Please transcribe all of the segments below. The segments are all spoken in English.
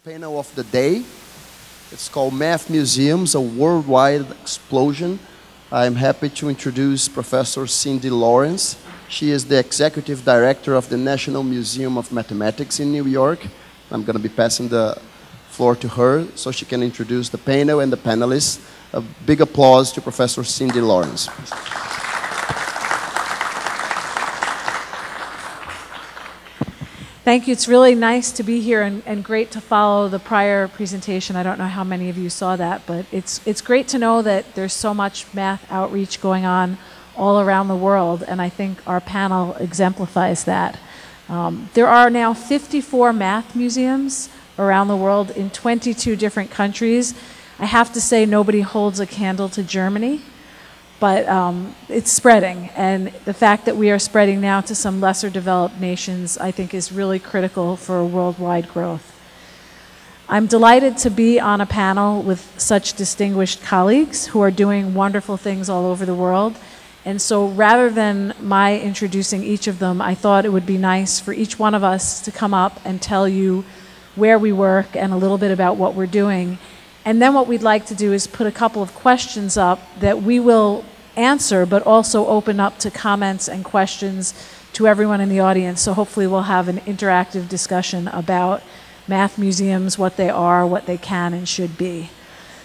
panel of the day. It's called Math Museums, a Worldwide Explosion. I'm happy to introduce Professor Cindy Lawrence. She is the Executive Director of the National Museum of Mathematics in New York. I'm going to be passing the floor to her so she can introduce the panel and the panelists. A big applause to Professor Cindy Lawrence. Thank you. It's really nice to be here and great to follow the prior presentation. I don't know how many of you saw that, but it's great to know that there's so much math outreach going on all around the world, and I think our panel exemplifies that. There are now 54 math museums around the world in 22 different countries. I have to say nobody holds a candle to Germany, but it's spreading, and the fact that we are spreading now to some lesser developed nations, I think, is really critical for worldwide growth. I'm delighted to be on a panel with such distinguished colleagues who are doing wonderful things all over the world. And so rather than my introducing each of them, I thought it would be nice for each one of us to come up and tell you where we work and a little bit about what we're doing. And then what we'd like to do is put a couple of questions up that we will answer, but also open up to comments and questions to everyone in the audience. So hopefully we'll have an interactive discussion about math museums, what they are, what they can and should be.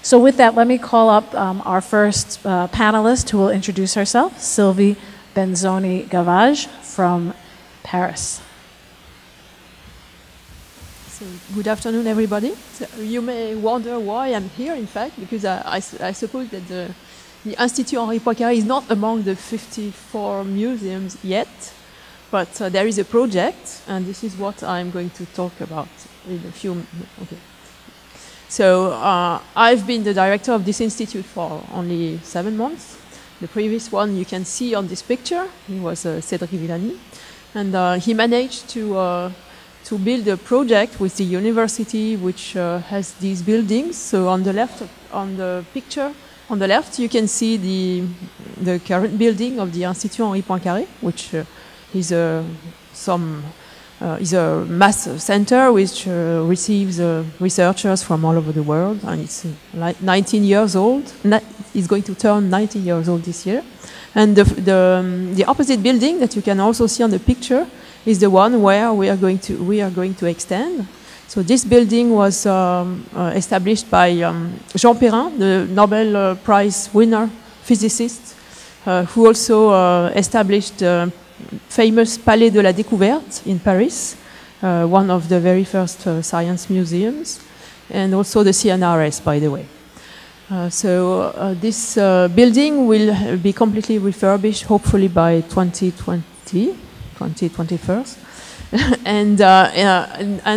So with that, let me call up our first panelist who will introduce herself, Sylvie Benzoni-Gavage from Paris. So, good afternoon, everybody. So you may wonder why I'm here, in fact, because I suppose that the Institut Henri Poincaré is not among the 54 museums yet, but there is a project, and this is what I'm going to talk about in a few minutes. Okay. So I've been the director of this institute for only 7 months. The previous one you can see on this picture, he was Cédric Villani, and he managed to build a project with the university which has these buildings. So on the left, on the picture, on the left, you can see the current building of the Institut Henri Poincaré, which is a math center which receives researchers from all over the world, and it's like 19 years old. It's going to turn 90 years old this year. And the opposite building that you can also see on the picture is the one where we are going to extend. So this building was established by Jean Perrin, the Nobel Prize winner physicist, who also established the famous Palais de la Découverte in Paris, one of the very first science museums, and also the CNRS, by the way. This building will be completely refurbished, hopefully by 2021. And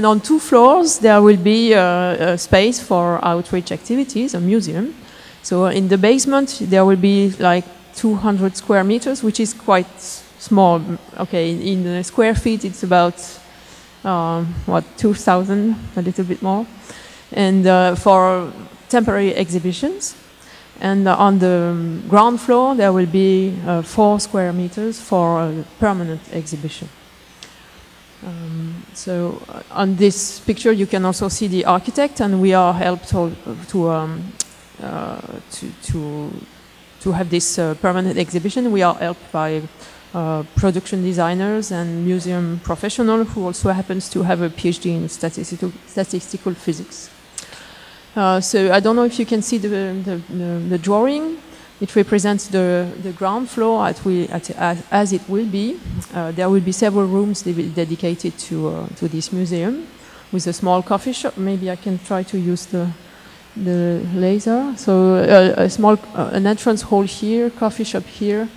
on 2 floors there will be a space for outreach activities, a museum. So in the basement there will be like 200 square meters, which is quite small. Okay, in the square feet it's about 2,000, a little bit more, and for temporary exhibitions. And on the ground floor there will be 4 square meters for a permanent exhibition. On this picture you can also see the architect, and we are helped to have this permanent exhibition. We are helped by production designers and museum professional who also happens to have a PhD in statistical physics. So I don't know if you can see the drawing. It represents the ground floor as it will be. There will be several rooms dedicated to this museum, with a small coffee shop. Maybe I can try to use the laser. So an entrance hall here, coffee shop here,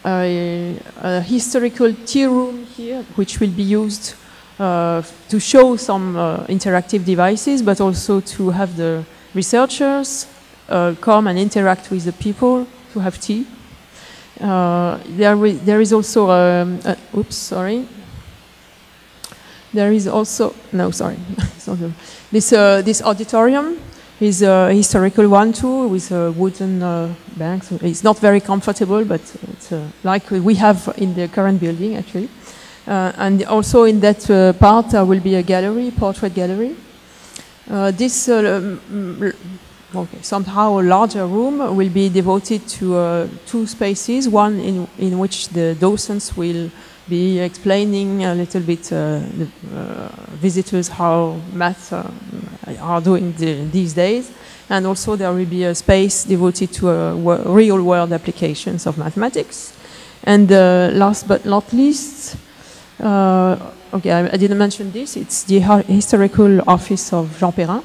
a historical tea room here, which will be used to show some interactive devices, but also to have the researchers come and interact with the people, to have tea. There is also oops, sorry. There is also this auditorium is a historical one too, with a wooden banks. It's not very comfortable, but it's like we have in the current building actually. And also in that part there will be a gallery, portrait gallery. This somehow a larger room will be devoted to two spaces, one in which the docents will be explaining a little bit the visitors how math are doing these days, and also there will be a space devoted to real-world applications of mathematics. And last but not least, okay, I didn't mention this, it's the historical office of Jean Perrin.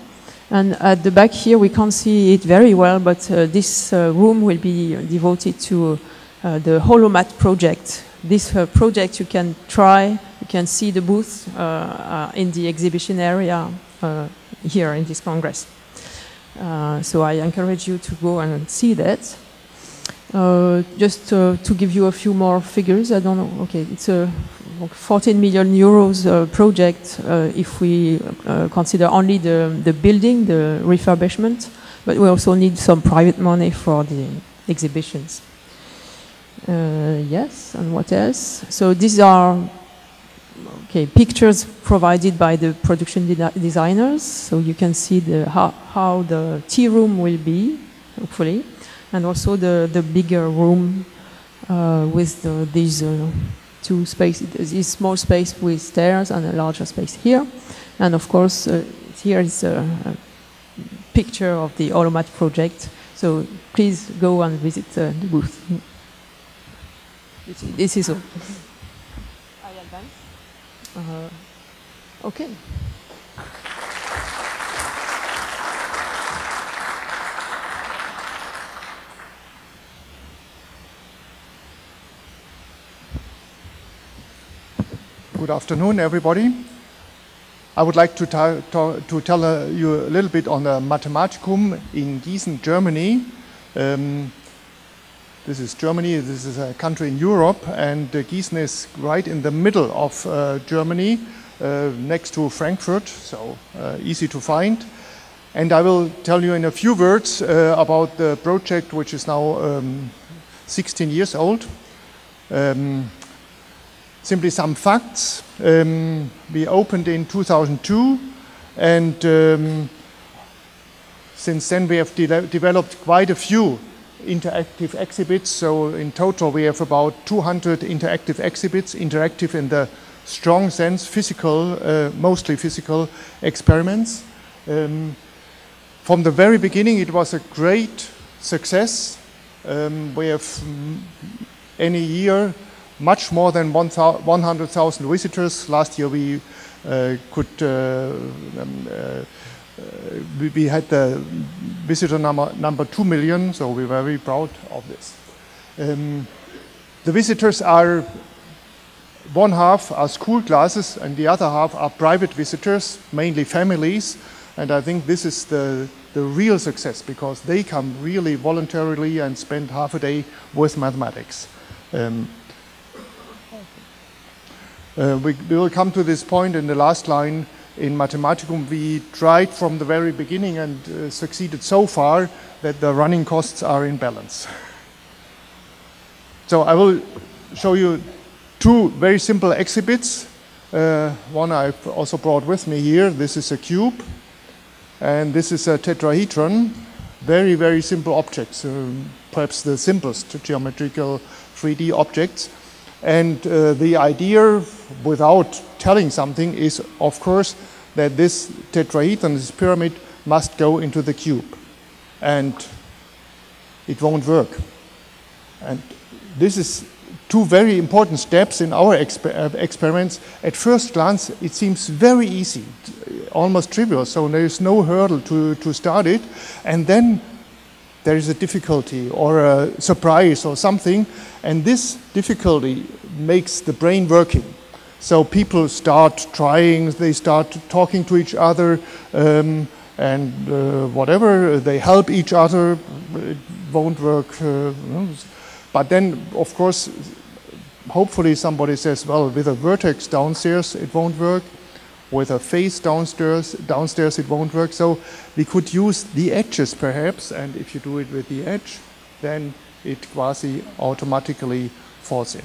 And at the back here, we can't see it very well, but this room will be devoted to the Holomat project. This project you can try, you can see the booth in the exhibition area here in this Congress. So I encourage you to go and see that. Just to give you a few more figures, I don't know, okay, it's a 14 million euros project if we consider only the building, the refurbishment, but we also need some private money for the exhibitions. Yes, and what else? So these are pictures provided by the production designers, so you can see how the tea room will be, hopefully, and also the bigger room with these two spaces, this small space with stairs and a larger space here. And of course, here is a picture of the Holomat project. So please go and visit the booth. This is all. I advance. Okay. Good afternoon, everybody. I would like to tell you a little bit on the Mathematicum in Gießen, Germany. This is Germany, this is a country in Europe, and Gießen is right in the middle of Germany, next to Frankfurt, so easy to find. And I will tell you in a few words about the project, which is now 16 years old. Simply some facts. We opened in 2002, and since then we have developed quite a few interactive exhibits. So in total we have about 200 interactive exhibits, interactive in the strong sense, physical, mostly physical experiments. From the very beginning it was a great success. We have any year much more than 100,000 visitors. Last year we we had the visitor number 2 million, so we're very proud of this. The visitors are, one half are school classes and the other half are private visitors, mainly families, and I think this is the real success, because they come really voluntarily and spend half a day with mathematics. We will come to this point in the last line. In Mathematicum we tried from the very beginning and succeeded so far that the running costs are in balance. So I will show you two very simple exhibits. One I've also brought with me here. This is a cube and this is a tetrahedron. Very, very simple objects, perhaps the simplest geometrical 3D objects. And the idea, without telling something, is of course that this tetrahedron, this pyramid, must go into the cube. And it won't work. And this is two very important steps in our experiments. At first glance, it seems very easy, almost trivial, so there is no hurdle to start it. And then there is a difficulty or a surprise or something, and this difficulty makes the brain working. So people start trying, they start talking to each other, and whatever, they help each other, it won't work. But then, of course, hopefully somebody says, well, with a vertex downstairs, it won't work. With a face downstairs it won't work. So we could use the edges perhaps, and if you do it with the edge, then it quasi automatically falls in.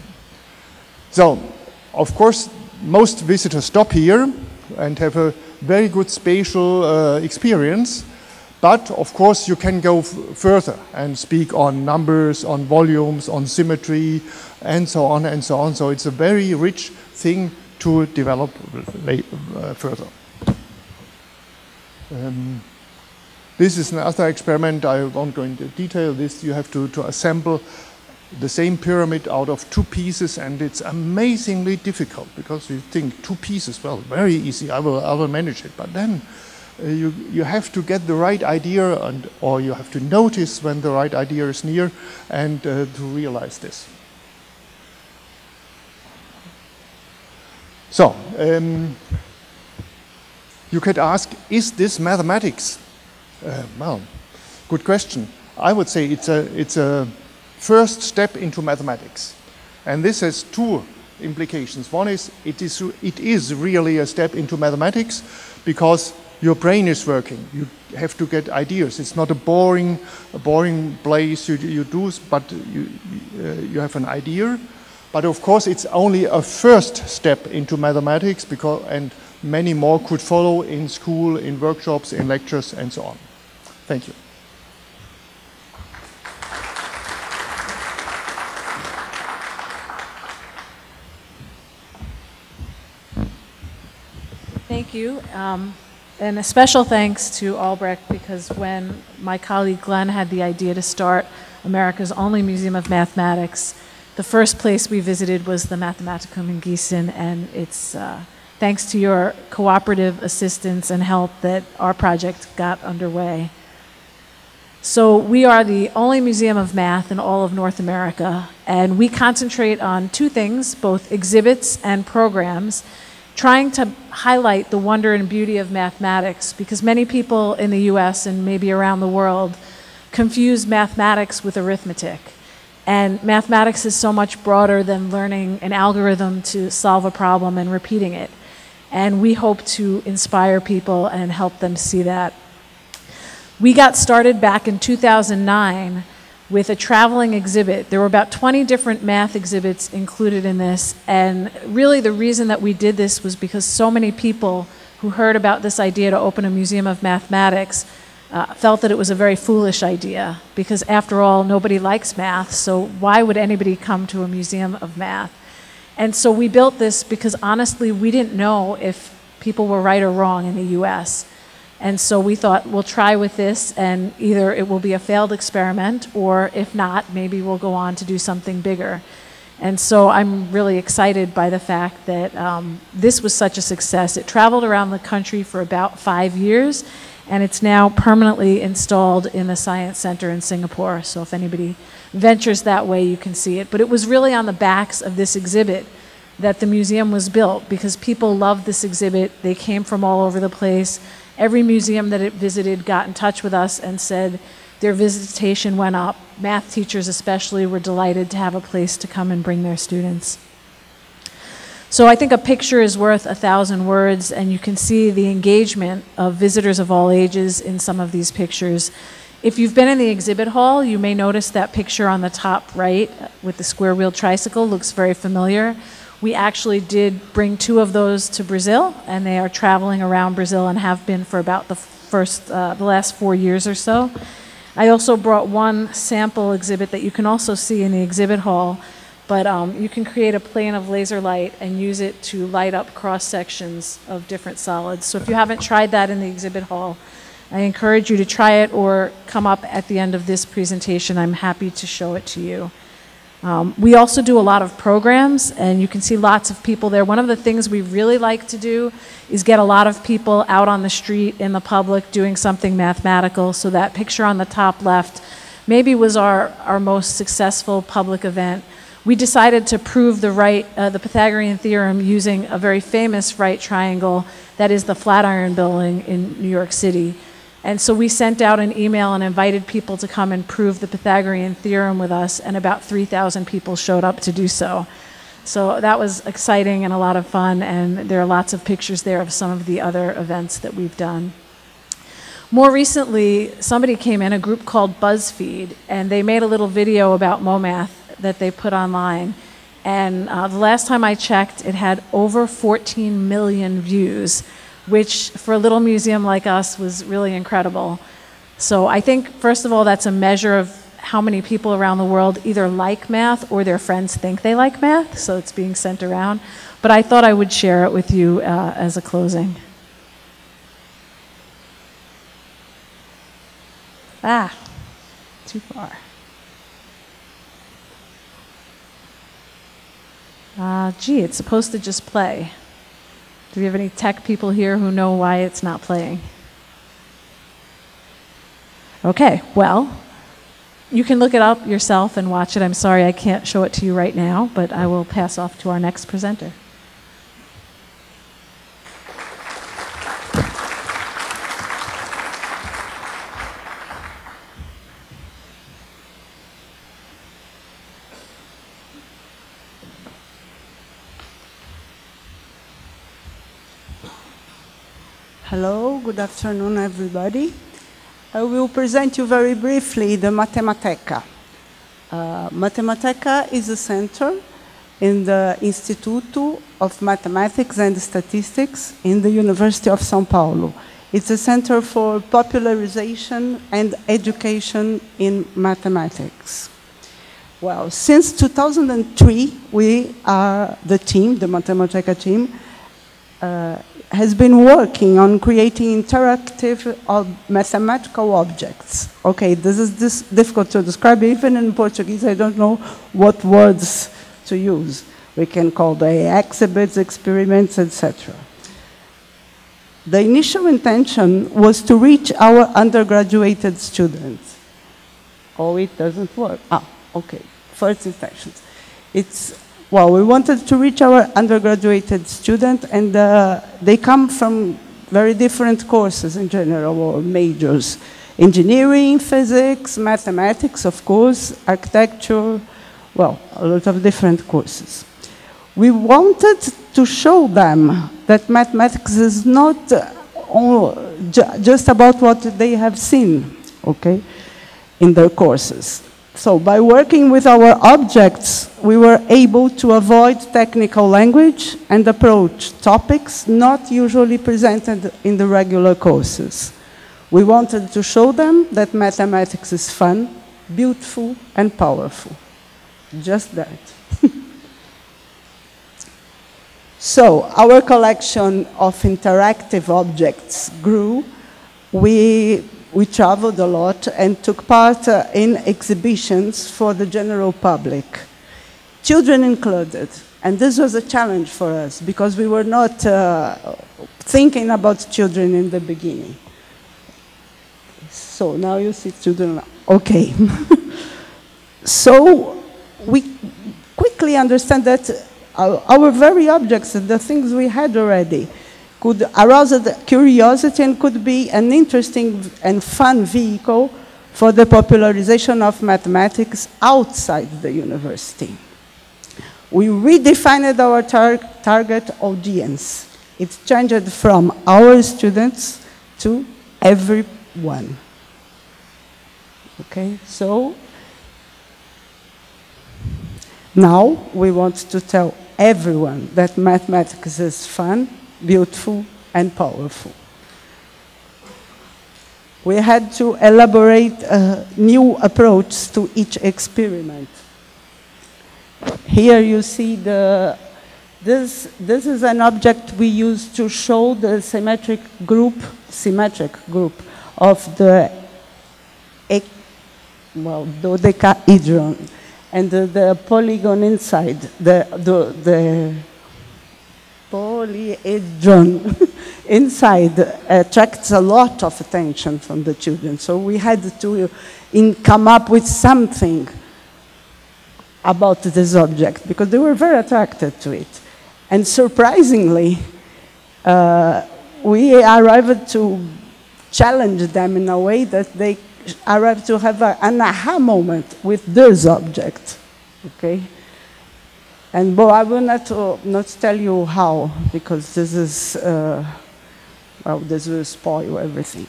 So Of course, most visitors stop here and have a very good spatial experience. But of course, you can go further and speak on numbers, on volumes, on symmetry, and so on and so on. So it's a very rich thing to develop further. This is another experiment. I won't go into detail. This you have to assemble the same pyramid out of 2 pieces, and it's amazingly difficult because you think 2 pieces, well, very easy. I will manage it. But then you have to get the right idea, or you have to notice when the right idea is near, and to realize this. So you could ask, is this mathematics? Well, good question. I would say it's a first step into mathematics, and this has 2 implications. One is it is really a step into mathematics because your brain is working. You have to get ideas. It's not a boring place you do, but you have an idea. But of course, it's only a first step into mathematics, and many more could follow in school, in workshops, in lectures, and so on. Thank you. Thank you. And a special thanks to Albrecht, because when my colleague Glenn had the idea to start America's only Museum of Mathematics, the first place we visited was the Mathematicum in Gießen, and it's thanks to your cooperative assistance and help that our project got underway. So we are the only museum of math in all of North America, and we concentrate on 2 things, both exhibits and programs, trying to highlight the wonder and beauty of mathematics, because many people in the US and maybe around the world confuse mathematics with arithmetic. And mathematics is so much broader than learning an algorithm to solve a problem and repeating it. And we hope to inspire people and help them see that. We got started back in 2009 with a traveling exhibit. There were about 20 different math exhibits included in this, and really the reason that we did this was because so many people who heard about this idea to open a museum of mathematics felt that it was a very foolish idea, because after all, nobody likes math, so why would anybody come to a museum of math? And so we built this because honestly, we didn't know if people were right or wrong in the US. And so we thought, we'll try with this, and either it will be a failed experiment, or if not, maybe we'll go on to do something bigger. And so I'm really excited by the fact that this was such a success. It traveled around the country for about 5 years, and it's now permanently installed in the Science Center in Singapore. So if anybody ventures that way, you can see it. But it was really on the backs of this exhibit that the museum was built, because people loved this exhibit. They came from all over the place. Every museum that it visited got in touch with us and said their visitation went up. Math teachers especially were delighted to have a place to come and bring their students. So I think a picture is worth 1,000 words, and you can see the engagement of visitors of all ages in some of these pictures. If you've been in the exhibit hall, you may notice that picture on the top right with the square-wheeled tricycle looks very familiar. We actually did bring 2 of those to Brazil, and they are traveling around Brazil and have been for about the last 4 years or so. I also brought 1 sample exhibit that you can also see in the exhibit hall, but you can create a plane of laser light and use it to light up cross sections of different solids. So if you haven't tried that in the exhibit hall, I encourage you to try it, or come up at the end of this presentation. I'm happy to show it to you. We also do a lot of programs, and you can see lots of people there. One of the things we really like to do is get a lot of people out on the street in the public doing something mathematical. So that picture on the top left maybe was our most successful public event. We decided to prove the Pythagorean theorem using a very famous right triangle that is the Flatiron Building in New York City. And so we sent out an email and invited people to come and prove the Pythagorean theorem with us, and about 3,000 people showed up to do so. So that was exciting and a lot of fun, and there are lots of pictures there of some of the other events that we've done. More recently, somebody came in, a group called BuzzFeed, and they made a little video about MoMath that they put online. And the last time I checked, it had over 14 million views, which for a little museum like us was really incredible. So I think, first of all, that's a measure of how many people around the world either like math or their friends think they like math, so it's being sent around. But I thought I would share it with you as a closing. Ah, too far. Gee, it's supposed to just play. Do we have any tech people here who know why it's not playing? Okay, well, you can look it up yourself and watch it. I'm sorry I can't show it to you right now, but I will pass off to our next presenter. Hello, good afternoon, everybody. I will present you very briefly the Mathematica. Mathematica is a center in the Instituto of Mathematics and Statistics in the University of São Paulo. It's a center for popularization and education in mathematics. Well, since 2003, we are the team, the Mathematica team, has been working on creating interactive mathematical objects. Okay, this is difficult to describe. Even in Portuguese, I don't know what words to use. We can call them exhibits, experiments, etc. The initial intention was to reach our undergraduate students. Oh, it doesn't work. Ah, okay. First intentions. Well, we wanted to reach our undergraduate students, and they come from very different courses in general, or majors. Engineering, physics, mathematics, of course, architecture, well, a lot of different courses. We wanted to show them that mathematics is not just about what they have seen, okay, in their courses. So by working with our objects, we were able to avoid technical language and approach topics not usually presented in the regular courses. We wanted to show them that mathematics is fun, beautiful, and powerful. Just that. So our collection of interactive objects grew. We traveled a lot and took part in exhibitions for the general public, children included. And this was a challenge for us because we were not thinking about children in the beginning. So now you see children. Okay. So we quickly understand that our very objects, the things we had already, could arouse the curiosity and could be an interesting and fun vehicle for the popularization of mathematics outside the university. We redefined our target audience. It changed from our students to everyone. Okay, so now we want to tell everyone that mathematics is fun, beautiful, and powerful. We had to elaborate a new approach to each experiment. Here you see this is an object we use to show the symmetric group of the dodecahedron, and the polygon inside, the polyhedron inside attracts a lot of attention from the children. So we had to come up with something about this object because they were very attracted to it. And surprisingly, we arrived to challenge them in a way that they arrived to have an aha moment with this object, okay? And I will not tell you how, because this is, well, this will spoil everything.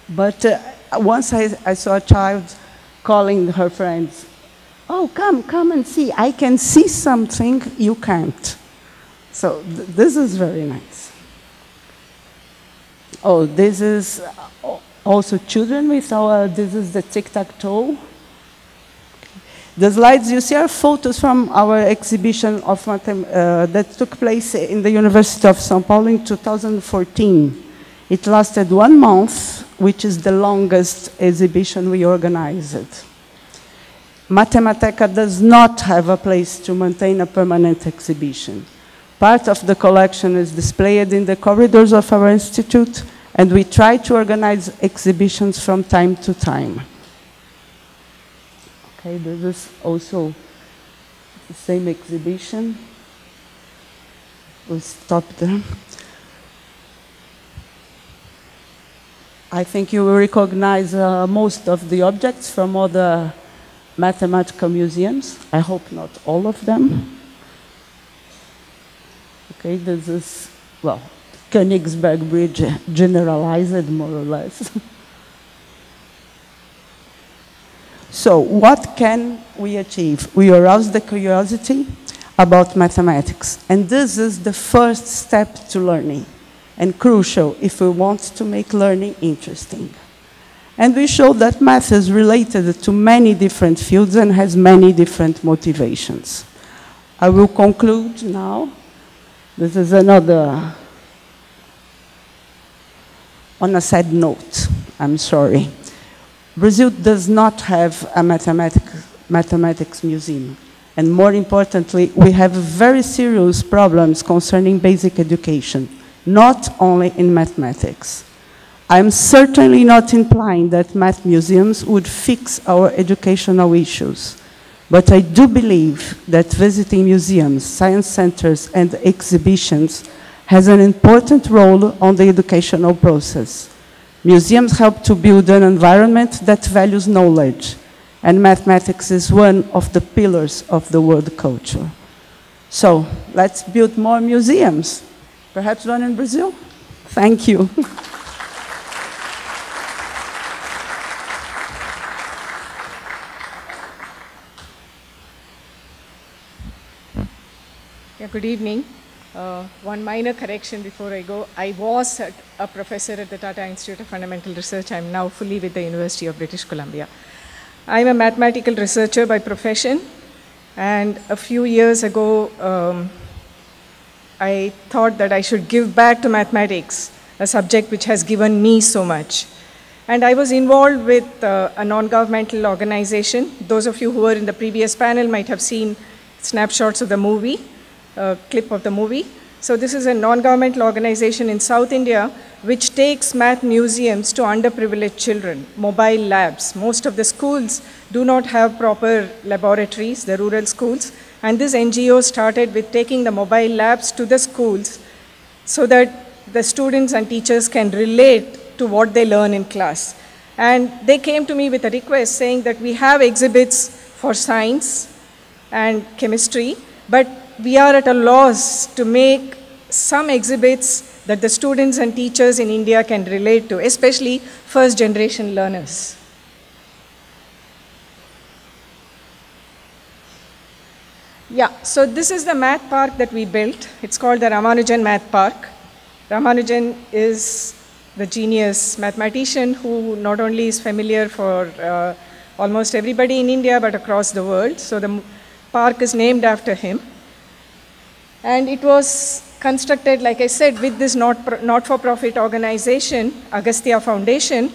But once I saw a child calling her friends, oh, come and see. I can see something you can't. So this is very nice. Oh, this is also children with our, this is the tic-tac-toe. The slides you see are photos from our exhibition of that took place in the University of São Paulo in 2014. It lasted 1 month, which is the longest exhibition we organized. Mathematica does not have a place to maintain a permanent exhibition. Part of the collection is displayed in the corridors of our institute, and we try to organize exhibitions from time to time. Okay, this is also the same exhibition. We'll stop there. I think you will recognize most of the objects from other mathematical museums. I hope not all of them. Okay, this is, well, Königsberg Bridge generalized more or less. So what can we achieve? We arouse the curiosity about mathematics. And this is the first step to learning, and crucial if we want to make learning interesting. And we show that math is related to many different fields and has many different motivations. I will conclude now. This is another, on a sad note, I'm sorry. Brazil does not have a mathematics museum. And more importantly, we have very serious problems concerning basic education, not only in mathematics. I'm certainly not implying that math museums would fix our educational issues, but I do believe that visiting museums, science centers, and exhibitions has an important role on the educational process. Museums help to build an environment that values knowledge, and mathematics is one of the pillars of the world culture. So let's build more museums, perhaps one in Brazil. Thank you. Yeah, good evening. One minor correction before I go. I was a professor at the Tata Institute of Fundamental Research. I'm now fully with the University of British Columbia. I'm a mathematical researcher by profession, and a few years ago, I thought that I should give back to mathematics, a subject which has given me so much. And I was involved with a non-governmental organization. Those of you who were in the previous panel might have seen snapshots of the movie. Clip of the movie. So this is a non-governmental organization in South India which takes math museums to underprivileged children, mobile labs. Most of the schools do not have proper laboratories, the rural schools, and this NGO started with taking the mobile labs to the schools so that the students and teachers can relate to what they learn in class. And they came to me with a request saying that we have exhibits for science and chemistry, but we are at a loss to make some exhibits that the students and teachers in India can relate to, especially first-generation learners. Yeah, so this is the math park that we built. It's called the Ramanujan Math Park. Ramanujan is the genius mathematician who not only is familiar for almost everybody in India, but across the world. So the park is named after him. And it was constructed, like I said, with this not-for-profit organization, Agastya Foundation.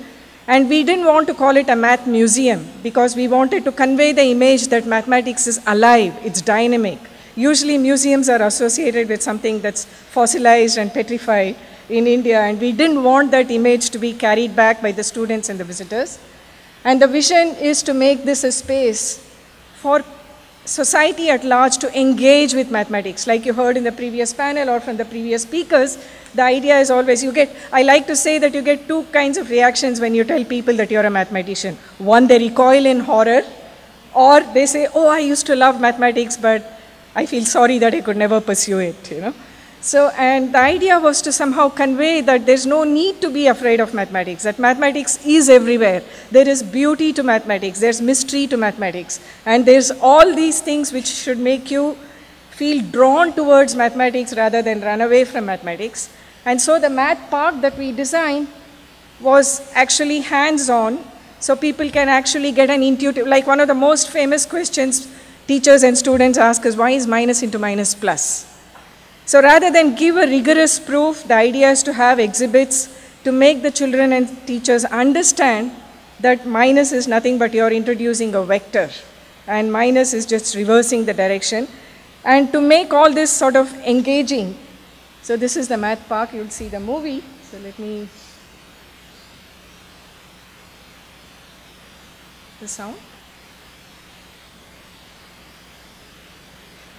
And we didn't want to call it a math museum because we wanted to convey the image that mathematics is alive, it's dynamic. Usually museums are associated with something that's fossilized and petrified in India, and we didn't want that image to be carried back by the students and the visitors. And the vision is to make this a space for society at large to engage with mathematics. Like you heard in the previous panel or from the previous speakers, the idea is always I like to say that you get two kinds of reactions when you tell people that you're a mathematician. One, they recoil in horror, or they say, oh, I used to love mathematics, but I feel sorry that I could never pursue it, you know. So, and the idea was to somehow convey that there's no need to be afraid of mathematics, that mathematics is everywhere. There is beauty to mathematics, there's mystery to mathematics, and there's all these things which should make you feel drawn towards mathematics rather than run away from mathematics. And so the math park that we designed was actually hands-on, so people can actually get an intuitive, like one of the most famous questions teachers and students ask is, why is minus into minus plus? So rather than give a rigorous proof, the idea is to have exhibits to make the children and teachers understand that minus is nothing but you're introducing a vector, and minus is just reversing the direction. And to make all this sort of engaging, so this is the math park, you'll see the movie. So let me, the sound.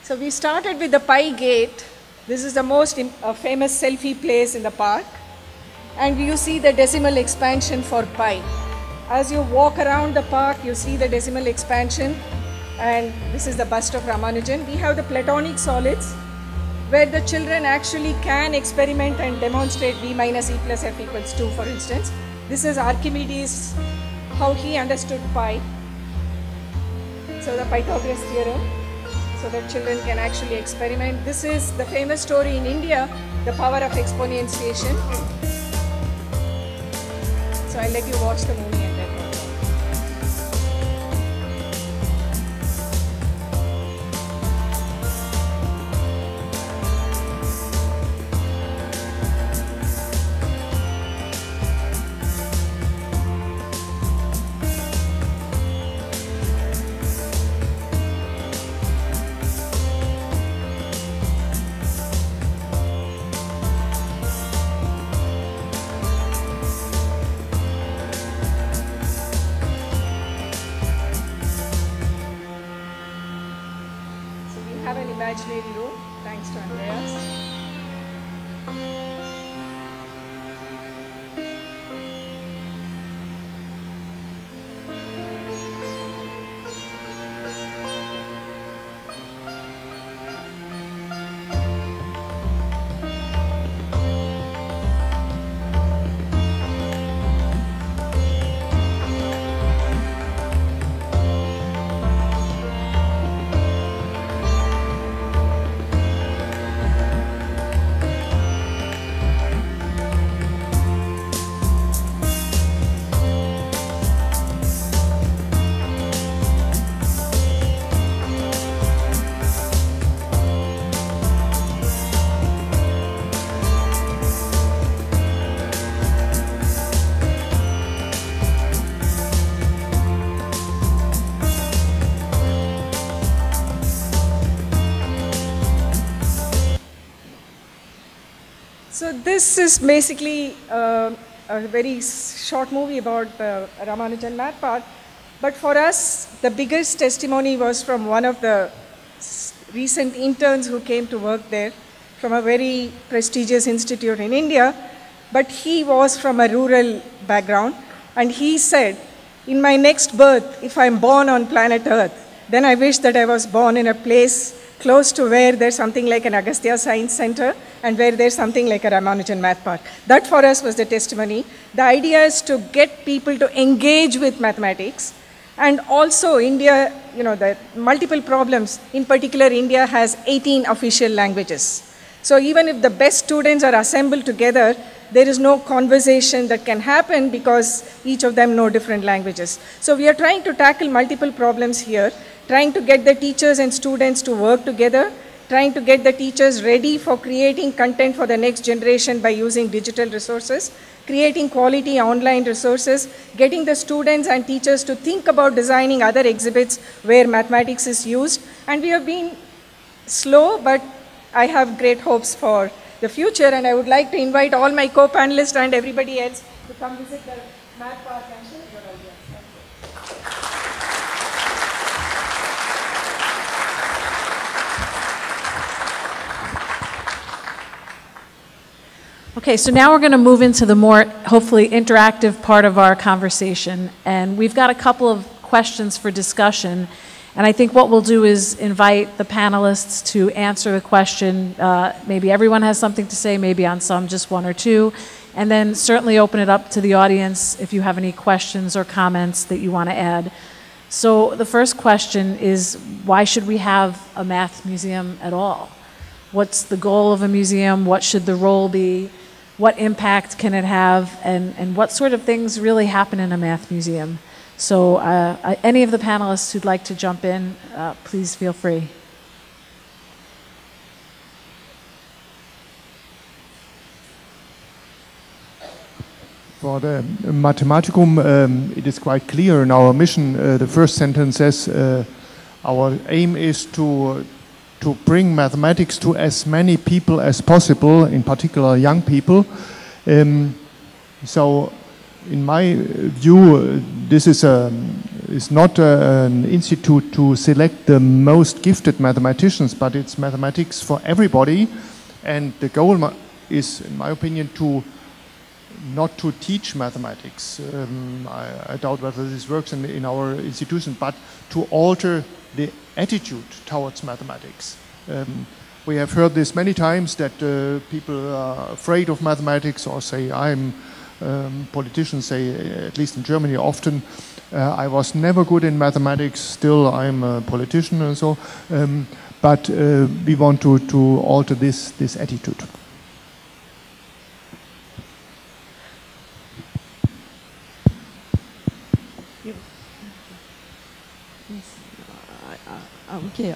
So we started with the pi gate. This is the most famous selfie place in the park. And you see the decimal expansion for pi. As you walk around the park, you see the decimal expansion. And this is the bust of Ramanujan. We have the Platonic solids, where the children actually can experiment and demonstrate v minus e plus f equals 2, for instance. This is Archimedes, how he understood pi. So the Pythagoras theorem, so that children can actually experiment. This is the famous story in India, the power of exponentiation. So I'll let you watch the movie and then. Imaginary room, thanks to Andreas. So this is basically a very short movie about the Ramanujan math part. But for us, the biggest testimony was from one of the recent interns who came to work there from a very prestigious institute in India. But he was from a rural background. And he said, in my next birth, if I'm born on planet Earth, then I wish that I was born in a place close to where there's something like an Agastya Science Center and where there's something like a Ramanujan Math Park. That for us was the testimony. The idea is to get people to engage with mathematics. And also India, you know, the multiple problems. In particular, India has 18 official languages. So even if the best students are assembled together, there is no conversation that can happen because each of them know different languages. So we are trying to tackle multiple problems here, trying to get the teachers and students to work together, trying to get the teachers ready for creating content for the next generation by using digital resources, creating quality online resources, getting the students and teachers to think about designing other exhibits where mathematics is used. And we have been slow, but I have great hopes for the future, and I would like to invite all my co-panelists and everybody else to come visit the Math Park and share your ideas. Okay, so now we're going to move into the more, hopefully, interactive part of our conversation. And we've got a couple of questions for discussion. And I think what we'll do is invite the panelists to answer the question. Maybe everyone has something to say, maybe on some just one or two, and then certainly open it up to the audience if you have any questions or comments that you want to add. So the first question is, why should we have a math museum at all? What's the goal of a museum? What should the role be? What impact can it have? And what sort of things really happen in a math museum? So any of the panelists who'd like to jump in, please feel free. For the Mathematicum, it is quite clear in our mission. The first sentence says, our aim is to bring mathematics to as many people as possible, in particular young people. So in my view, this is not an institute to select the most gifted mathematicians, but it's mathematics for everybody. And the goal is, in my opinion, not to teach mathematics. I doubt whether this works in our institution, but to alter the attitude towards mathematics. We have heard this many times, that people are afraid of mathematics, or say, politicians say, at least in Germany often, I was never good in mathematics, still I'm a politician and so. But we want to alter this attitude. Okay,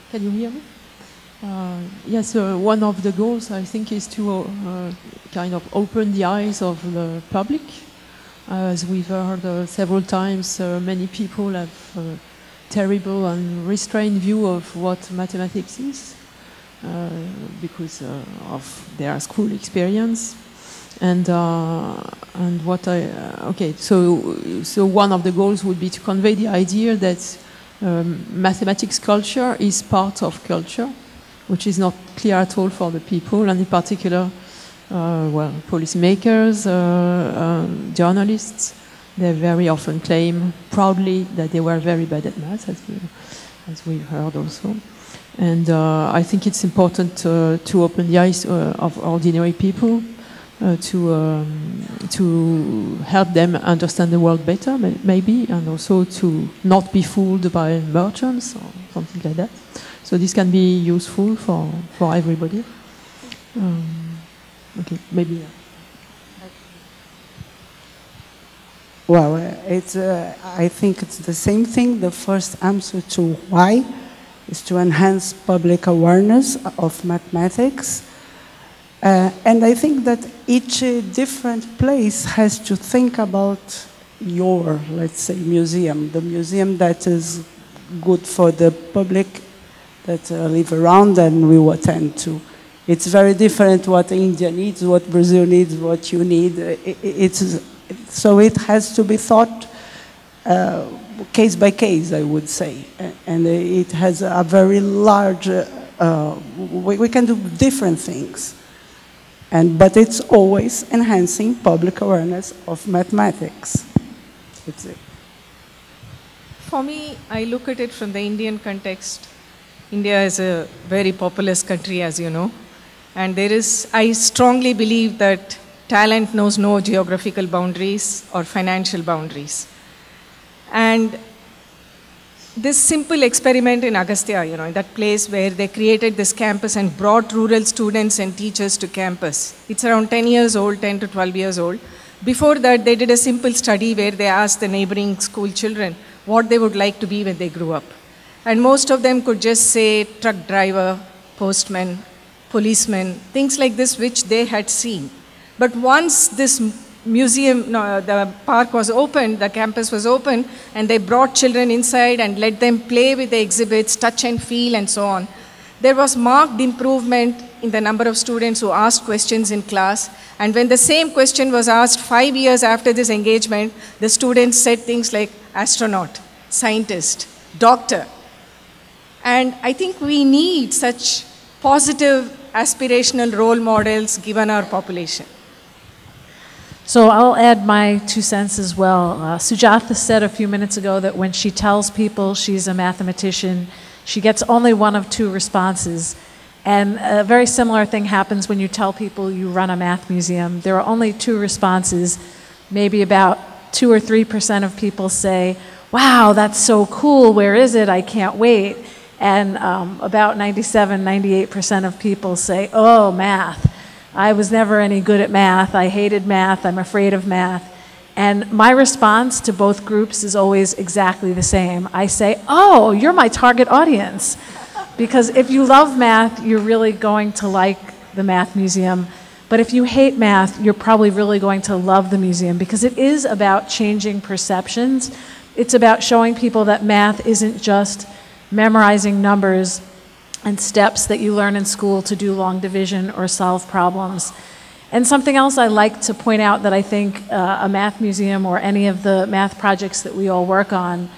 can you hear me? Yes, one of the goals, I think, is to kind of open the eyes of the public. As we've heard several times, many people have a terrible and restrained view of what mathematics is because of their school experience. And what so one of the goals would be to convey the idea that mathematics culture is part of culture, which is not clear at all for the people, and in particular, policymakers, journalists. They very often claim proudly that they were very bad at math, as we heard also. And I think it's important to open the eyes of ordinary people, to help them understand the world better, maybe, and also to not be fooled by merchants or something like that. So this can be useful for everybody. Okay, maybe. Well, I think it's the same thing. The first answer to why is to enhance public awareness of mathematics. And I think that each different place has to think about your, let's say, museum, the museum that is good for the public that live around and we will attend to. It's very different what India needs, what Brazil needs, what you need. So it has to be thought case by case, I would say. And it has a very large, we can do different things. But it's always enhancing public awareness of mathematics. That's it. For me, I look at it from the Indian context. India is a very populous country, as you know. And I strongly believe that talent knows no geographical boundaries or financial boundaries. And this simple experiment in Agastya, that place where they created this campus and brought rural students and teachers to campus. It's around 10 years old, 10 to 12 years old. Before that, they did a simple study where they asked the neighboring school children what they would like to be when they grew up. And most of them could just say truck driver, postman, policeman, things like this which they had seen. But once this museum, the park was opened, the campus was open, and they brought children inside and let them play with the exhibits, touch and feel and so on. There was marked improvement in the number of students who asked questions in class. And when the same question was asked 5 years after this engagement, the students said things like astronaut, scientist, doctor. And I think we need such positive aspirational role models given our population. So I'll add my 2 cents as well. Sujatha said a few minutes ago that when she tells people she's a mathematician, she gets only one of 2 responses. And a very similar thing happens when you tell people you run a math museum. There are only 2 responses. Maybe about 2 or 3% of people say, wow, that's so cool, where is it? I can't wait. And about 97, 98% of people say, oh, math. I was never any good at math. I hated math. I'm afraid of math. And my response to both groups is always exactly the same. I say, oh, you're my target audience. Because if you love math, you're really going to like the Math Museum. But if you hate math, you're probably really going to love the museum, because it is about changing perceptions. It's about showing people that math isn't just memorizing numbers and steps that you learn in school to do long division or solve problems. And something else I like to point out that I think a math museum or any of the math projects that we all work on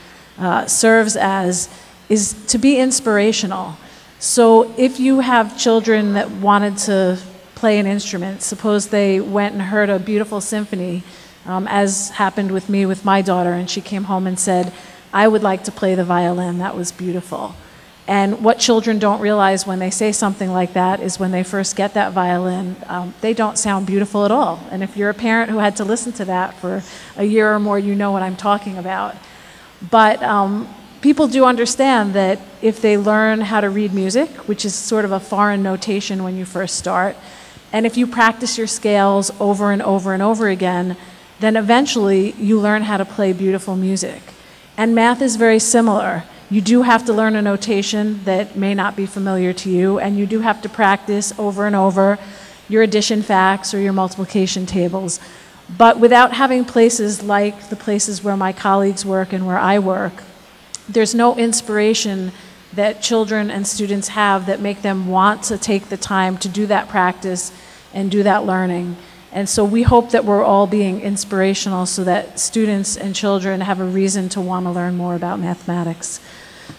serves as is to be inspirational. So if you have children that wanted to play an instrument, suppose they went and heard a beautiful symphony, as happened with me with my daughter, and she came home and said, I would like to play the violin, that was beautiful. And what children don't realize when they say something like that is when they first get that violin, they don't sound beautiful at all. And if you're a parent who had to listen to that for a year or more, you know what I'm talking about. But people do understand that if they learn how to read music, which is sort of a foreign notation when you first start, and if you practice your scales over and over and over again, then eventually you learn how to play beautiful music. And math is very similar. You do have to learn a notation that may not be familiar to you, and you do have to practice over and over your addition facts or your multiplication tables. But without having places like the places where my colleagues work and where I work, there's no inspiration that children and students have that make them want to take the time to do that practice and do that learning. And so we hope that we're all being inspirational so that students and children have a reason to want to learn more about mathematics.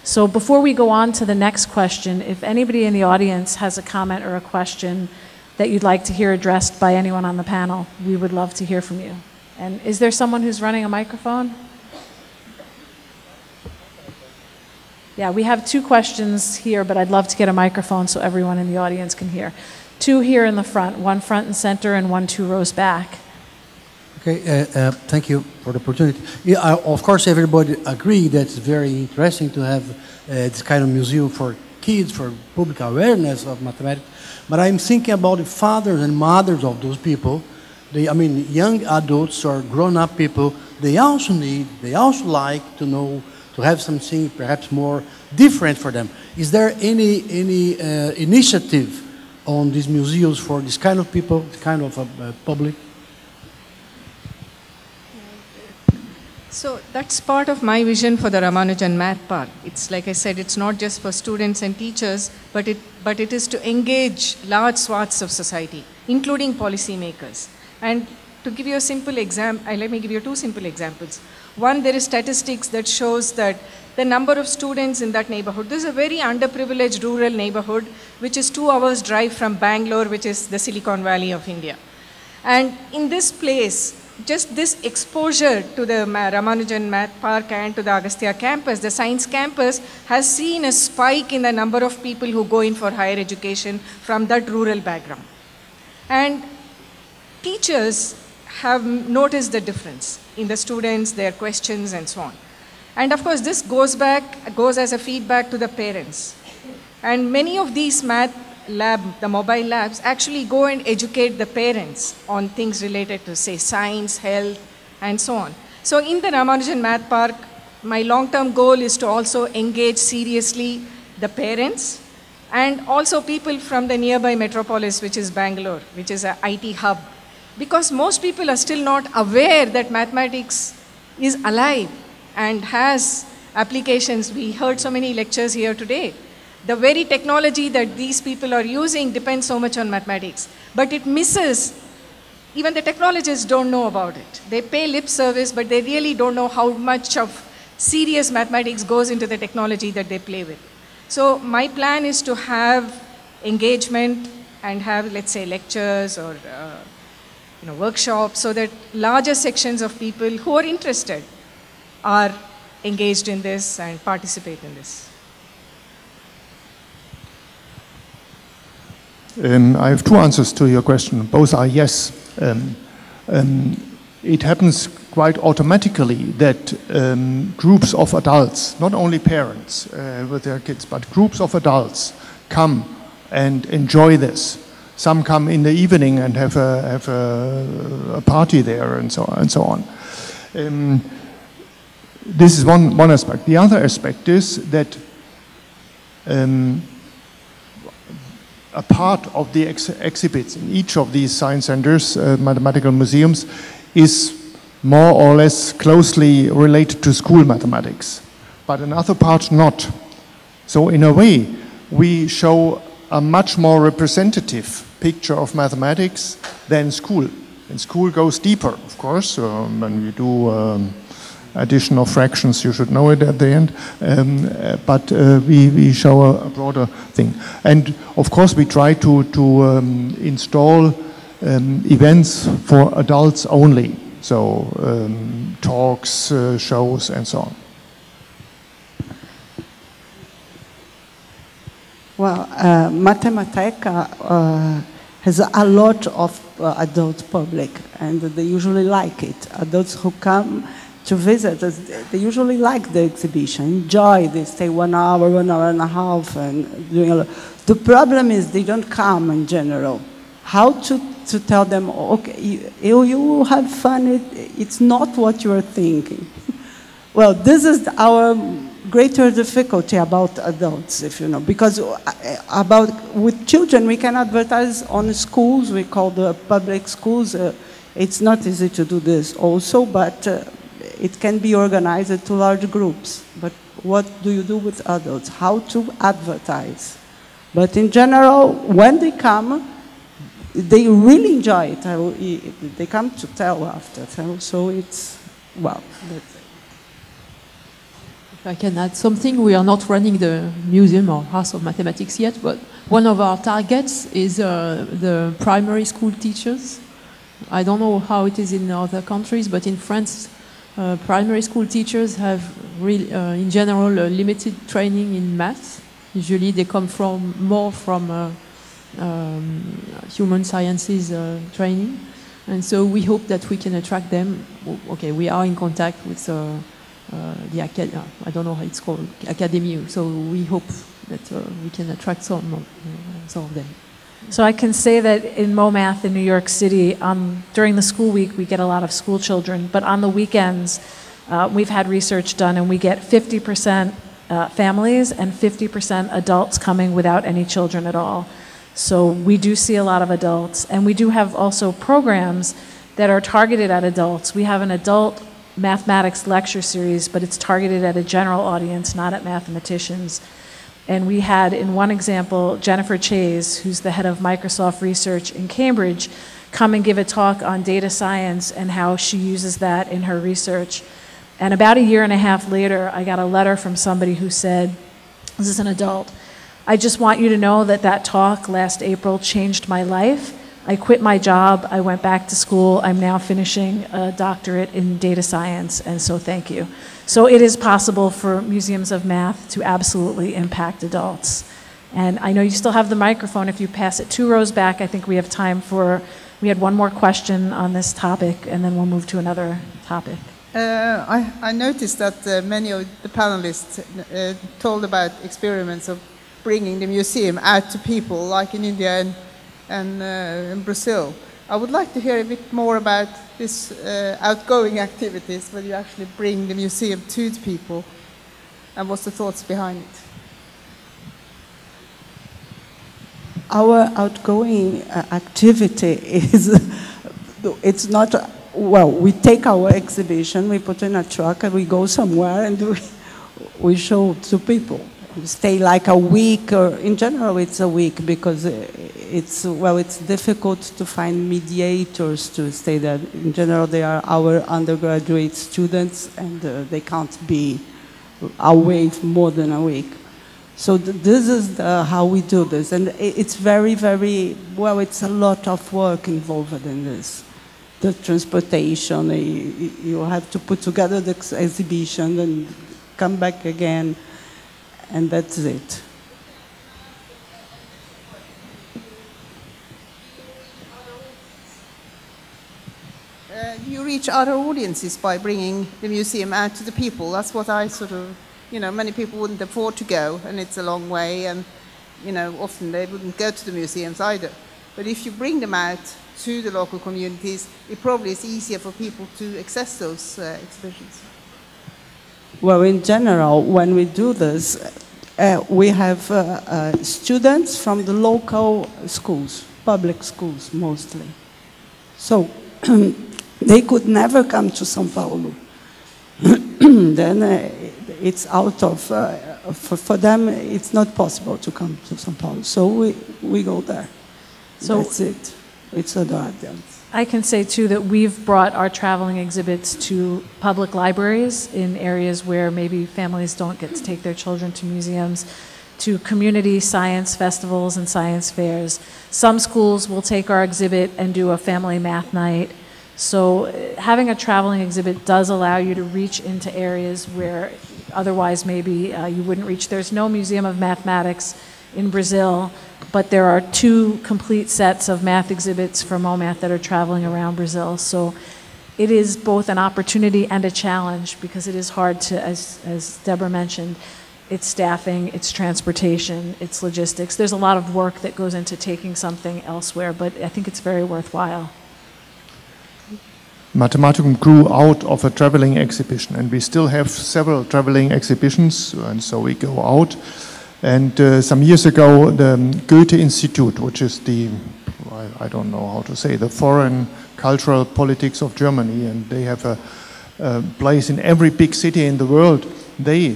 So before we go on to the next question, if anybody in the audience has a comment or a question that you'd like to hear addressed by anyone on the panel, we would love to hear from you. And is there someone who's running a microphone? Yeah, we have 2 questions here, but I'd love to get a microphone so everyone in the audience can hear. 2 here in the front, 1 front and center and 1 2 rows back. Okay, thank you for the opportunity. Yeah, of course, everybody agree that it's very interesting to have this kind of museum for kids, for public awareness of mathematics. But I'm thinking about the fathers and mothers of those people. Young adults or grown-up people, they also like to know, to have something perhaps more different for them. Is there any initiative on these museums for this kind of people, this kind of public? So that's part of my vision for the Ramanujan Math Park. It's like I said, it's not just for students and teachers, but it is to engage large swaths of society, including policymakers. And to give you a simple example, let me give you 2 simple examples. One, there is statistics that shows that the number of students in that neighborhood, this is a very underprivileged rural neighborhood, which is 2 hours drive from Bangalore, which is the Silicon Valley of India. And in this place, just this exposure to the Ramanujan Math Park and to the Agastya campus, the science campus, has seen a spike in the number of people who go in for higher education from that rural background. And teachers have noticed the difference in the students, their questions, and so on. And of course, this goes as a feedback to the parents. And many of these the mobile labs, actually go and educate the parents on things related to, say, science, health, and so on. So in the Ramanujan Math Park, my long-term goal is to also engage seriously the parents and also people from the nearby metropolis, which is Bangalore, which is an IT hub. Because most people are still not aware that mathematics is alive and has applications. We heard so many lectures here today. The very technology that these people are using depends so much on mathematics. But it misses, even the technologists don't know about it. They pay lip service, but they really don't know how much of serious mathematics goes into the technology that they play with. So my plan is to have engagement and have, let's say, lectures or workshops, so that larger sections of people who are interested are engaged in this and participate in this. I have two answers to your question. Both are yes. It happens quite automatically that groups of adults, not only parents with their kids, but groups of adults come and enjoy this. Some come in the evening and have a party there and so on. This is one aspect. The other aspect is that a part of the exhibits in each of these science centers, mathematical museums, is more or less closely related to school mathematics, but another part not. So in a way, we show a much more representative picture of mathematics than school. And school goes deeper, of course. When we do addition of fractions, you should know it at the end. But we show a broader thing. And of course, we try to install events for adults only. So talks, shows, and so on. Well, Mathematica has a lot of adult public, and they usually like it. Adults who come to visit us, they usually like the exhibition, enjoy. They stay 1 hour, 1 hour and a half, and doing a lot. The problem is they don't come in general. How to tell them, okay, you have fun, it's not what you are thinking. Well, this is our greater difficulty about adults, if you know, because with children we can advertise on schools, we call the public schools. It's not easy to do this also, but it can be organized to large groups. But what do you do with adults? How to advertise? But in general, when they come, they really enjoy it. They come to tell after. So it's, well, that's it. If I can add something, we are not running the Museum or House of Mathematics yet, but one of our targets is the primary school teachers. I don't know how it is in other countries, but in France, primary school teachers have, in general, limited training in math. Usually they come more from human sciences training. And so we hope that we can attract them. Okay, we are in contact with the academy, I don't know how it's called, academy. So we hope that we can attract some of them. So I can say that in MoMath in New York City, during the school week, we get a lot of school children, but on the weekends, we've had research done and we get 50% families and 50% adults coming without any children at all. So we do see a lot of adults, and we do have also programs that are targeted at adults. We have an adult mathematics lecture series, but it's targeted at a general audience, not at mathematicians. And we had, in one example, Jennifer Chase, who's the head of Microsoft Research in Cambridge, come and give a talk on data science and how she uses that in her research. And about 1.5 years later, I got a letter from somebody who said, this is an adult, I just want you to know that that talk last April changed my life. I quit my job, I went back to school, I'm now finishing a doctorate in data science, and so thank you. So it is possible for museums of math to absolutely impact adults. And I know you still have the microphone. If you pass it 2 rows back, I think we have time for, we had one more question on this topic, and then we'll move to another topic. I noticed that many of the panelists told about experiments of bringing the museum out to people, like in India and in Brazil. I would like to hear a bit more about this outgoing activities, where you actually bring the museum to the people, and what's the thoughts behind it? Our outgoing activity is, it's not, well, we take our exhibition, we put in a truck and we go somewhere and we show to people. We stay like a week, or in general it's a week, because it's difficult to find mediators to stay there. In general, they are our undergraduate students, and they can't be away for more than a week. So this is how we do this, and it's very, very, well, it's a lot of work involved in this. the transportation. You have to put together the exhibition and come back again, and that's it. You reach other audiences by bringing the museum out to the people. That's what I sort of, many people wouldn't afford to go, and it's a long way, and, often they wouldn't go to the museums either. But if you bring them out to the local communities, it probably is easier for people to access those exhibitions. Well, in general, when we do this, we have students from the local schools, public schools mostly. So they could never come to São Paulo. Then it's out of, for them, it's not possible to come to São Paulo. So we go there. So that's it. It's a audience. I can say, too, that we've brought our traveling exhibits to public libraries in areas where maybe families don't get to take their children to museums, to community science festivals and science fairs. Some schools will take our exhibit and do a family math night. So having a traveling exhibit does allow you to reach into areas where otherwise maybe you wouldn't reach. There's no Museum of Mathematics in Brazil, but there are 2 complete sets of math exhibits for MoMath that are traveling around Brazil. So it is both an opportunity and a challenge, because it is hard to, as Deborah mentioned, it's staffing, it's transportation, it's logistics. There's a lot of work that goes into taking something elsewhere, but I think it's very worthwhile. Mathematicum grew out of a traveling exhibition, and we still have several traveling exhibitions, and so we go out. And some years ago, the Goethe Institute, which is the, I don't know how to say, the foreign cultural politics of Germany, and they have a place in every big city in the world. They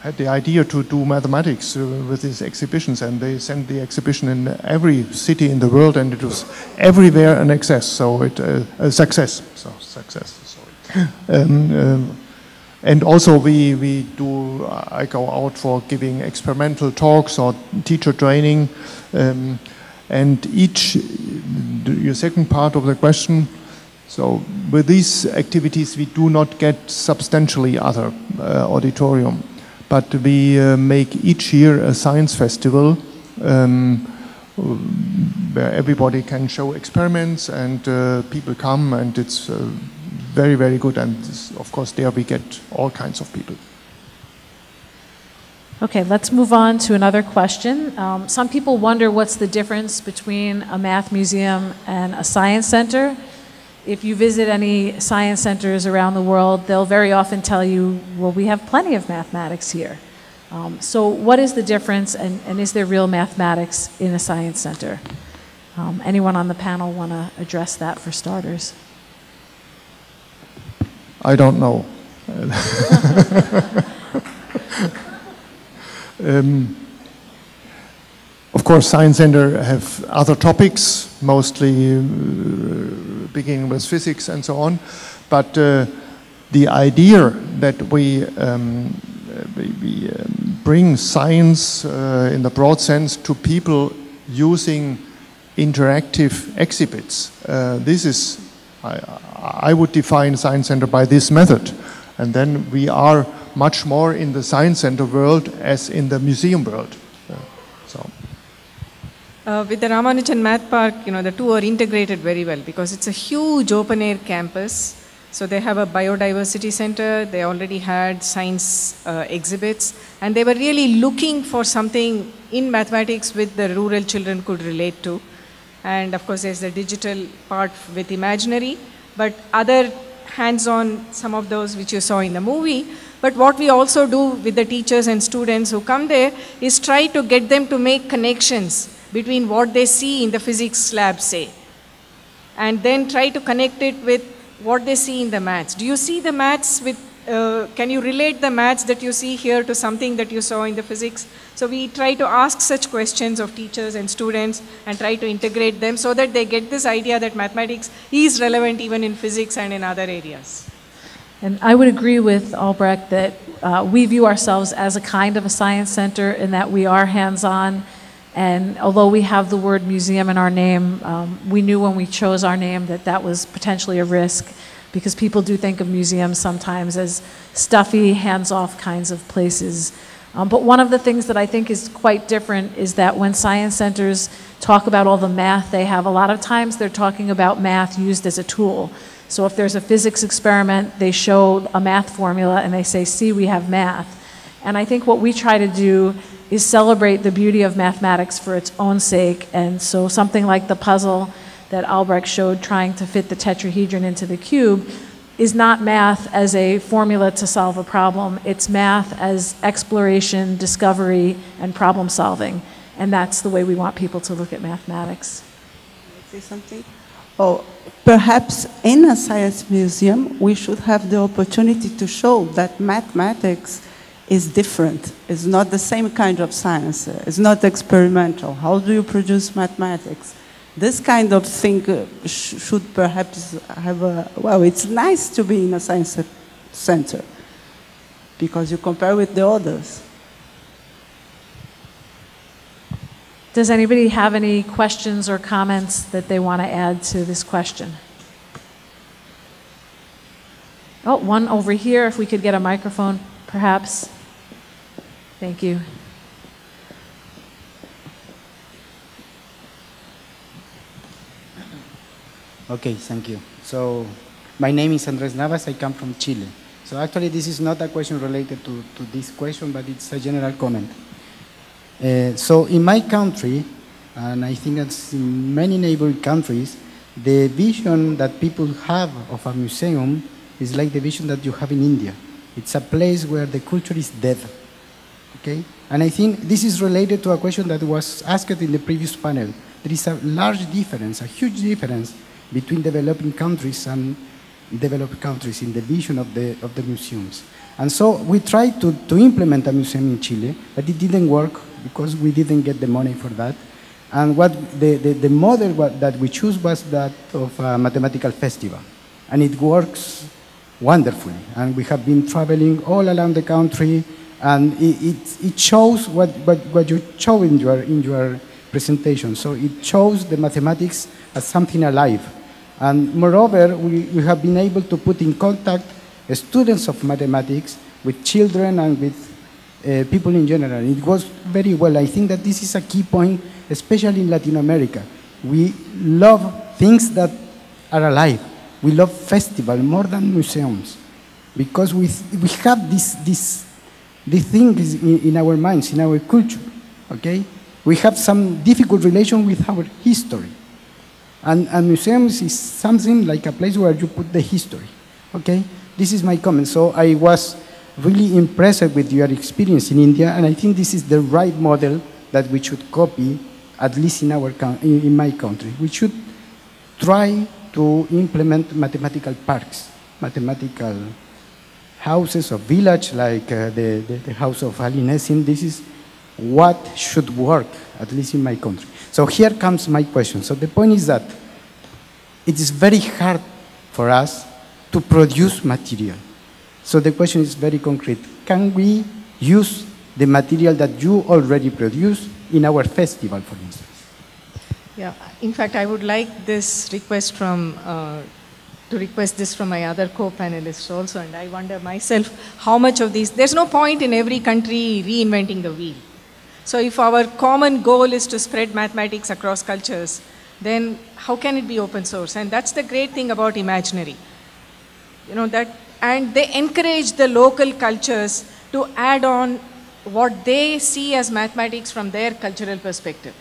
had the idea to do mathematics with these exhibitions, and they sent the exhibition in every city in the world, and it was everywhere an success. So a success. So success. Sorry. And also I go out for giving experimental talks or teacher training. And your second part of the question, so with these activities we do not get substantially other auditorium, but we make each year a science festival where everybody can show experiments, and people come, and it's very, very good, and of course there we get all kinds of people. Okay, let's move on to another question. Some people wonder what's the difference between a math museum and a science center. If you visit any science centers around the world, they'll very often tell you, well, we have plenty of mathematics here. So what is the difference, and is there real mathematics in a science center? Anyone on the panel want to address that for starters? I don't know. Of course, Science Center have other topics, mostly beginning with physics and so on. But the idea that we bring science in the broad sense to people using interactive exhibits, this is, I would define Science Center by this method. And then we are much more in the Science Center world as in the museum world. With the Ramanujan Math Park, the two are integrated very well because it's a huge open-air campus. So they have a biodiversity center, they already had science exhibits, and they were really looking for something in mathematics which the rural children could relate to. And of course there's the digital part with imaginary, but other hands-on, some of those which you saw in the movie. But what we also do with the teachers and students who come there is try to get them to make connections between what they see in the physics lab, say, and then try to connect it with what they see in the maths. Do you see the maths with, can you relate the maths that you see here to something that you saw in the physics? So we try to ask such questions of teachers and students and try to integrate them so that they get this idea that mathematics is relevant even in physics and in other areas. And I would agree with Albrecht that we view ourselves as a kind of a science center in that we are hands-on And although we have the word museum in our name, we knew when we chose our name that that was potentially a risk, because people do think of museums sometimes as stuffy, hands-off kinds of places. But one of the things that I think is quite different is that when science centers talk about all the math they have, a lot of times they're talking about math used as a tool. So if there's a physics experiment, they show a math formula and they say, see, we have math. And I think what we try to do is celebrate the beauty of mathematics for its own sake. And so something like the puzzle that Albrecht showed, trying to fit the tetrahedron into the cube, is not math as a formula to solve a problem. It's math as exploration, discovery, and problem solving. And that's the way we want people to look at mathematics. Say something? Oh, perhaps in a science museum, we should have the opportunity to show that mathematics is different. It's not the same kind of science. It's not experimental. How do you produce mathematics? This kind of thing should perhaps have a, well, it's nice to be in a science center because you compare with the others. Does anybody have any questions or comments that they want to add to this question? Oh, one over here, if we could get a microphone, perhaps. Thank you. Okay, thank you. So, my name is Andres Navas, I come from Chile. So actually this is not a question related to this question, but it's a general comment. So in my country, and I think that's in many neighboring countries, the vision that people have of a museum is like the vision that you have in India. It's a place where the culture is dead, okay? And I think this is related to a question that was asked in the previous panel. There is a large difference, a huge difference between developing countries and developed countries in the vision of the museums. And so we tried to implement a museum in Chile, but it didn't work because we didn't get the money for that. And what the model that we chose was that of a mathematical festival. And it works wonderfully. And we have been traveling all around the country, and it shows what you show in your presentation. So it shows the mathematics as something alive. And moreover, we have been able to put in contact students of mathematics with children and with people in general. It goes very well. I think that this is a key point, especially in Latin America. We love things that are alive. We love festivals more than museums, because we have these things in our minds, in our culture, okay? We have some difficult relation with our history. And museums is something like a place where you put the history, okay? This is my comment. So I was really impressed with your experience in India, and I think this is the right model that we should copy, at least in my country. We should try to implement mathematical parks, mathematical houses or village, like the house of Alinesin. This is what should work, at least in my country. So here comes my question. So the point is that it is very hard for us to produce material. So the question is very concrete. Can we use the material that you already produce in our festival, for instance? Yeah, in fact, I would like this request from, to request this from my other co-panelists also, and I wonder myself how much of these, there's no point in every country reinventing the wheel. So if our common goal is to spread mathematics across cultures, then how can it be open source? And that's the great thing about Imaginary. You know, that, and they encourage the local cultures to add on what they see as mathematics from their cultural perspective.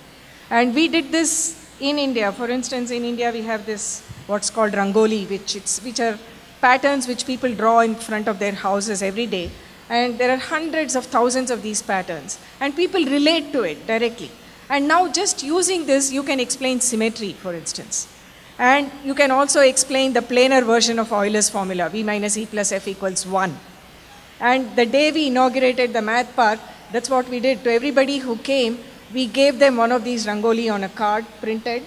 And we did this in India. For instance, in India we have this, what's called Rangoli, which are patterns which people draw in front of their houses every day. And there are hundreds of thousands of these patterns. And people relate to it directly. And now just using this, you can explain symmetry, for instance. And you can also explain the planar version of Euler's formula, V minus E plus F equals 1. And the day we inaugurated the math park, that's what we did. To everybody who came, we gave them one of these Rangoli on a card printed,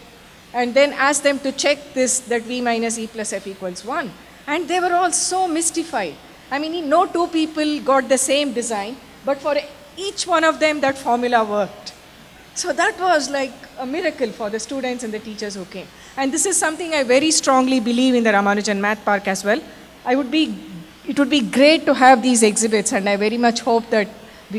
and then asked them to check this, that V minus E plus F equals 1. And they were all so mystified. I mean, no two people got the same design, but for each one of them, that formula worked. So that was like a miracle for the students and the teachers who came. And this is something I very strongly believe in the Ramanujan Math Park as well. It would be great to have these exhibits, and I very much hope that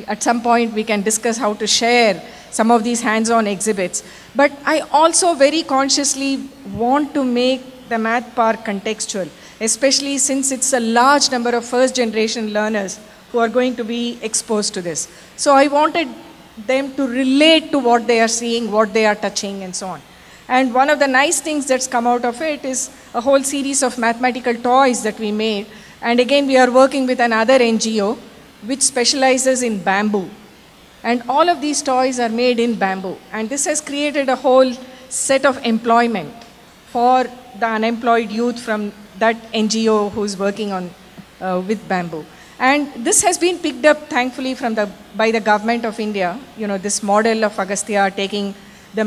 at some point we can discuss how to share some of these hands-on exhibits. But I also very consciously want to make the Math Park contextual, especially since it's a large number of first-generation learners who are going to be exposed to this. So I wanted them to relate to what they are seeing, what they are touching, and so on. And one of the nice things that's come out of it is a whole series of mathematical toys that we made. And again, we are working with another NGO which specializes in bamboo. And all of these toys are made in bamboo. And this has created a whole set of employment for the unemployed youth from that NGO who's working on with bamboo. And this has been picked up, thankfully, by the government of India. You know, this model of Agastya taking the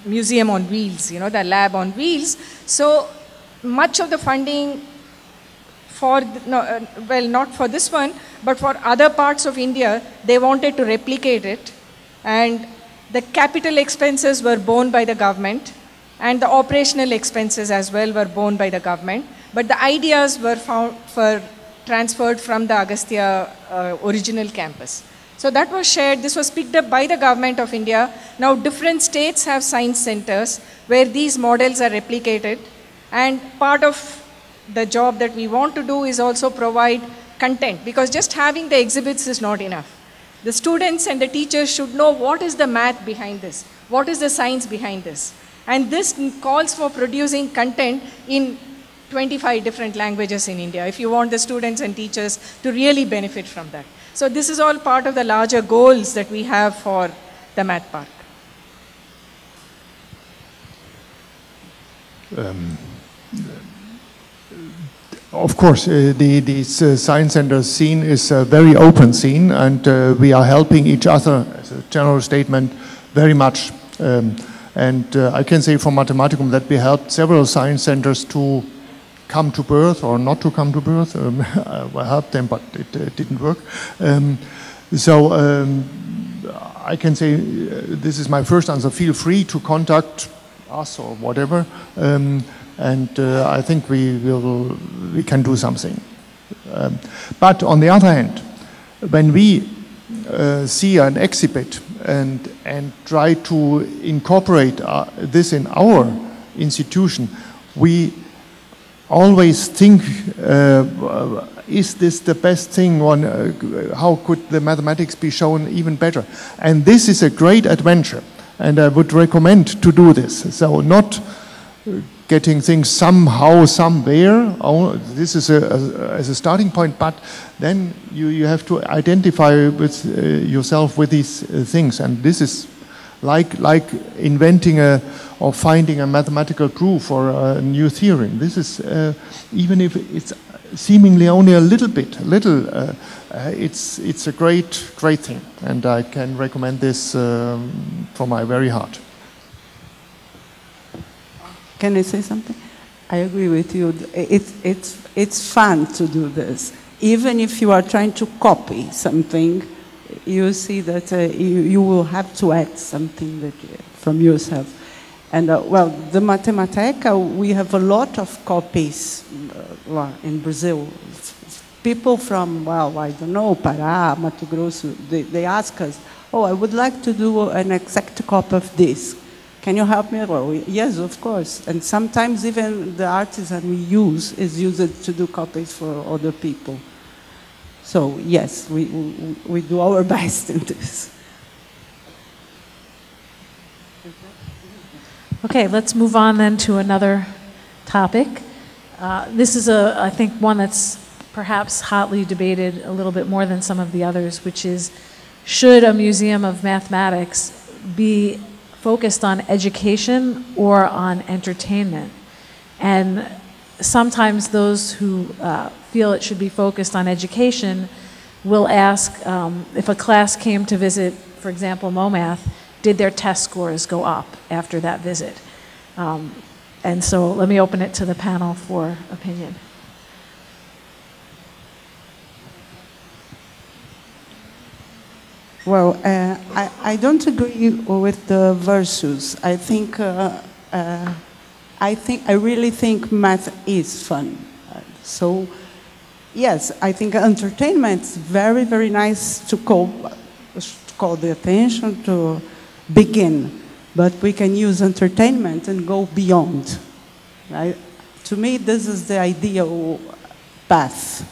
museum on wheels, you know, the lab on wheels. So much of the funding for, well, not for this one, but for other parts of India, they wanted to replicate it. And the capital expenses were borne by the government, and the operational expenses as well were borne by the government. But the ideas were transferred from the Agastya original campus. So that was shared. This was picked up by the government of India. Now different states have science centers where these models are replicated. And part of the job that we want to do is also provide content, because just having the exhibits is not enough. The students and the teachers should know what is the math behind this, what is the science behind this. And this calls for producing content in 25 different languages in India, if you want the students and teachers to really benefit from that. So this is all part of the larger goals that we have for the Math Park. Of course, this science center scene is a very open scene, and we are helping each other, as a general statement, very much. I can say from Mathematicum that we helped several science centers to come to birth or not to come to birth. I helped them, but it didn't work. I can say this is my first answer. Feel free to contact us or whatever, I think we can do something. But on the other hand, when we see an exhibit and try to incorporate this in our institution, we always think, is this the best thing? How could the mathematics be shown even better? And this is a great adventure, and I would recommend to do this. So not getting things somehow, somewhere. This is as a starting point, but then you have to identify with yourself with these things, and this is like inventing or finding a mathematical proof or a new theorem. This is even if it's seemingly only a little bit, it's a great thing, and I can recommend this from my very heart. Can I say something? I agree with you. It's fun to do this. Even if you are trying to copy something, you see that you will have to add something that, from yourself. And well, the Mathematica, we have a lot of copies in Brazil. People from, well, I don't know, Pará, Mato Grosso, they ask us, oh, I would like to do an exact copy of this. Can you help me? Well, yes, of course. And sometimes even the artisan we use is used to do copies for other people. So yes, we do our best in this. Okay, let's move on then to another topic. This is, I think, one that's perhaps hotly debated a little bit more than some of the others, which is, should a museum of mathematics be focused on education or on entertainment? And sometimes those who feel it should be focused on education will ask if a class came to visit, for example, MoMath, did their test scores go up after that visit? And so let me open it to the panel for opinion. Well, I don't agree with the versus. I really think math is fun. So, yes, I think entertainment is very, very nice to call the attention, to begin. But we can use entertainment and go beyond. Right? To me, this is the ideal path.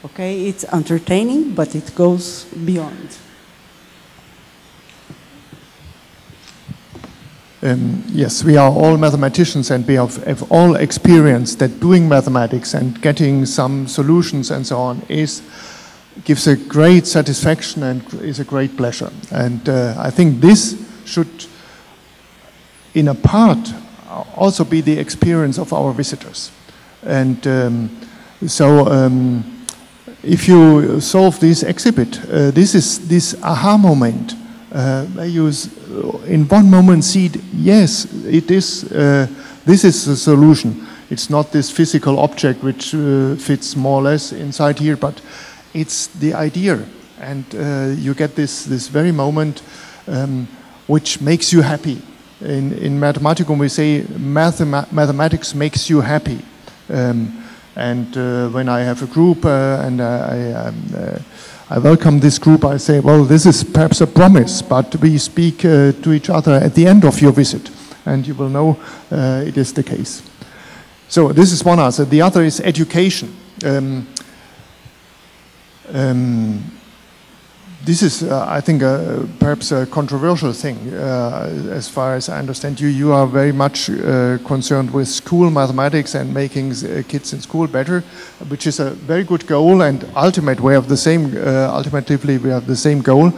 Okay, it's entertaining, but it goes beyond. Yes, we are all mathematicians, and we have all experienced that doing mathematics and getting some solutions and so on gives a great satisfaction and is a great pleasure. And I think this should, in a part, also be the experience of our visitors. And if you solve this exhibit, this aha moment, where you in one moment see, yes, it is, this is the solution. It's not this physical object which fits more or less inside here, but it's the idea. And you get this very moment which makes you happy. In Mathematicum we say mathematics makes you happy. And when I have a group and I welcome this group, I say, well, this is perhaps a promise, but we speak to each other at the end of your visit, and you will know it is the case. So this is one answer. The other is education. This is, I think, perhaps a controversial thing. As far as I understand you, you are very much concerned with school mathematics and making kids in school better, which is a very good goal, and ultimately we have the same goal.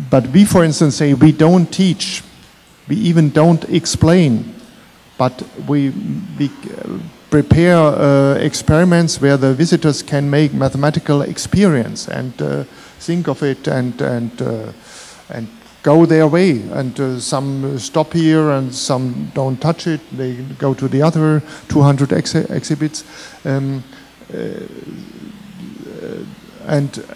But we, for instance, say we don't teach, we even don't explain, but we prepare experiments where the visitors can make mathematical experience and think of it and go their way. And some stop here and some don't touch it. They go to the other 200 exhibits. And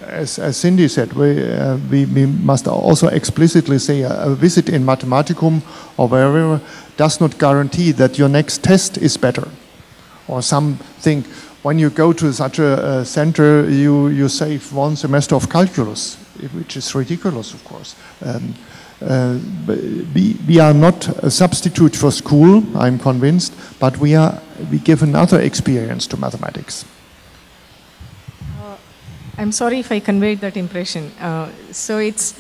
as Cindy said, we must also explicitly say a visit in Mathematicum or wherever does not guarantee that your next test is better. Or something, when you go to such a center, you save one semester of calculus, which is ridiculous, of course. We are not a substitute for school, I'm convinced, but we give another experience to mathematics. I'm sorry if I conveyed that impression. So it's,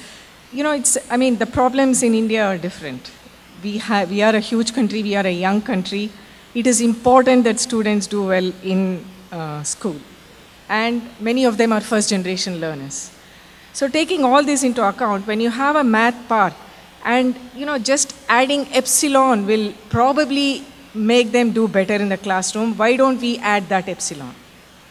I mean, the problems in India are different. We are a huge country, we are a young country. It is important that students do well in school. And many of them are first generation learners. So taking all this into account, when you have a math part, and just adding epsilon will probably make them do better in the classroom, why don't we add that epsilon?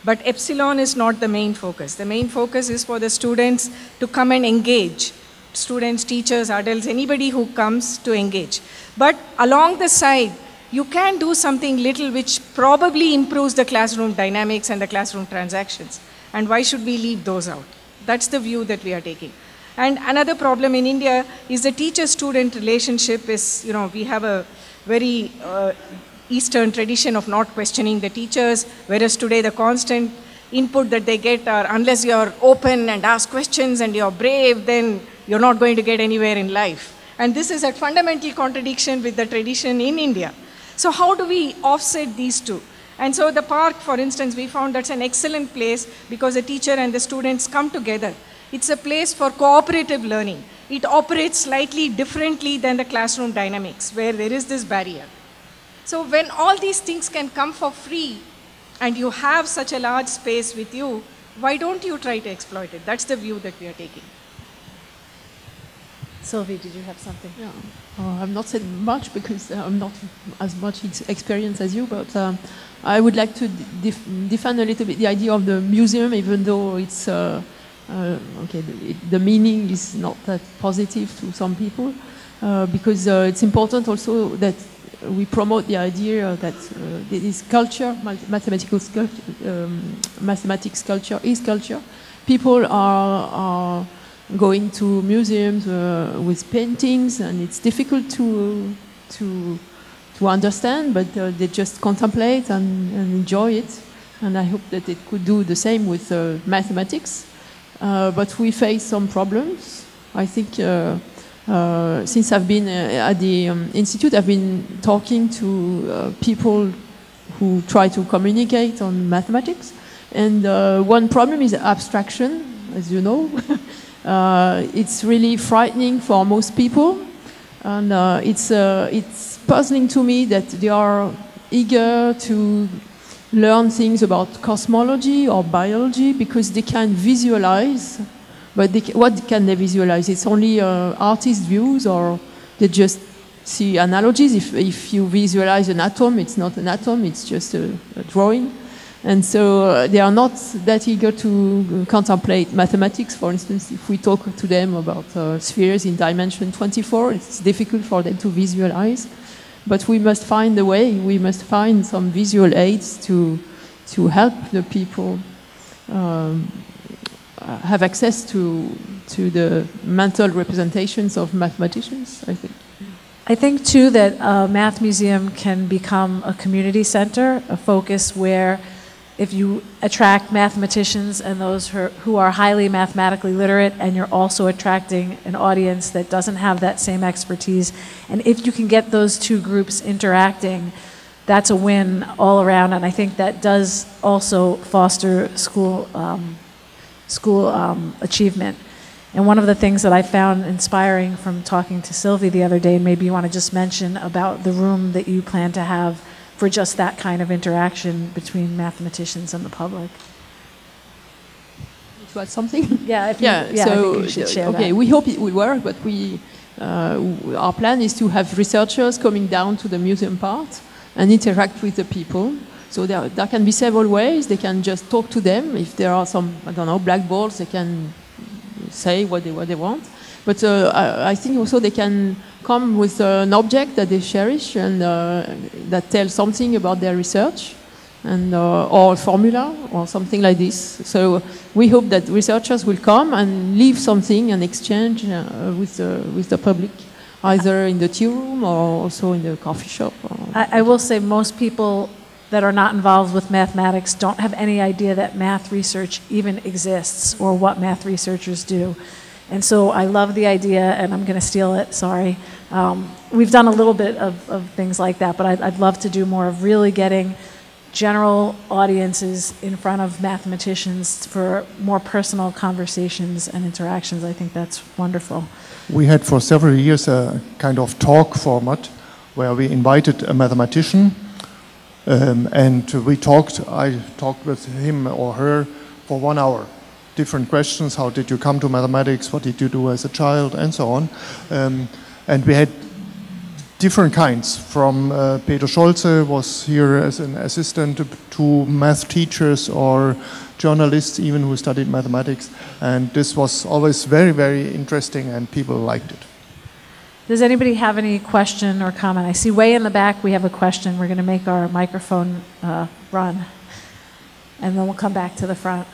But epsilon is not the main focus. The main focus is for the students to come and engage. Students, teachers, adults, anybody who comes to engage. But along the side, you can do something little which probably improves the classroom dynamics and the classroom transactions. And why should we leave those out? That's the view that we are taking. And another problem in India is the teacher-student relationship is, we have a very Eastern tradition of not questioning the teachers, whereas today the constant input that they get are, unless you're open and ask questions and you're brave, then you're not going to get anywhere in life. And this is a fundamental contradiction with the tradition in India. So how do we offset these two? And so the park, for instance, we found that's an excellent place because the teacher and the students come together. It's a place for cooperative learning. It operates slightly differently than the classroom dynamics, where there is this barrier. So when all these things can come for free, and you have such a large space with you, why don't you try to exploit it? That's the view that we are taking. Sylvie, did you have something? Yeah. I've not said much because I'm not as much experienced as you, but I would like to defend a little bit the idea of the museum, even though it's, the meaning is not that positive to some people, because it's important also that we promote the idea that this culture, mathematics culture is culture. People are going to museums with paintings, and it's difficult to understand, but they just contemplate and enjoy it. And I hope that it could do the same with mathematics. But we face some problems. I think since I've been at the Institute, I've been talking to people who try to communicate on mathematics. And one problem is abstraction, as you know. It's really frightening for most people. And it's puzzling to me that they are eager to learn things about cosmology or biology because they can visualize. But what can they visualize? It's only artist views, or they just see analogies. If you visualize an atom, it's not an atom, it's just a drawing. And so they are not that eager to contemplate mathematics. For instance, if we talk to them about spheres in dimension 24, it's difficult for them to visualize. But we must find a way, we must find some visual aids to help the people have access to the mental representations of mathematicians, I think. I think, too, that a math museum can become a community center, a focus where if you attract mathematicians and those who are highly mathematically literate, and you're also attracting an audience that doesn't have that same expertise, and if you can get those two groups interacting, that's a win all around. And I think that does also foster school achievement. And one of the things that I found inspiring from talking to Sylvie the other day, and maybe you want to just mention about the room that you plan to have for just that kind of interaction between mathematicians and the public. To add something? Yeah, so I think you should share that. We hope it will work, but our plan is to have researchers coming down to the museum part and interact with the people. So there can be several ways. They can just talk to them. If there are some, I don't know, blackboards, they can say what they want. But I think also they can come with an object that they cherish and that tells something about their research, and or a formula or something like this. So we hope that researchers will come and leave something and exchange with the public, either in the tea room or also in the coffee shop. I will say most people that are not involved with mathematics don't have any idea that math research even exists or what math researchers do. And so I love the idea, and I'm going to steal it, sorry. We've done a little bit of things like that, but I'd love to do more of really getting general audiences in front of mathematicians for more personal conversations and interactions. I think that's wonderful. We had for several years a kind of talk format where we invited a mathematician, and I talked with him or her for 1 hour. Different questions: how did you come to mathematics, what did you do as a child, and so on. And we had different kinds, from Peter Scholze was here as an assistant, to math teachers or journalists even who studied mathematics. And this was always very, very interesting, and people liked it. Does anybody have any question or comment? I see way in the back we have a question. We're going to make our microphone run, and then we'll come back to the front.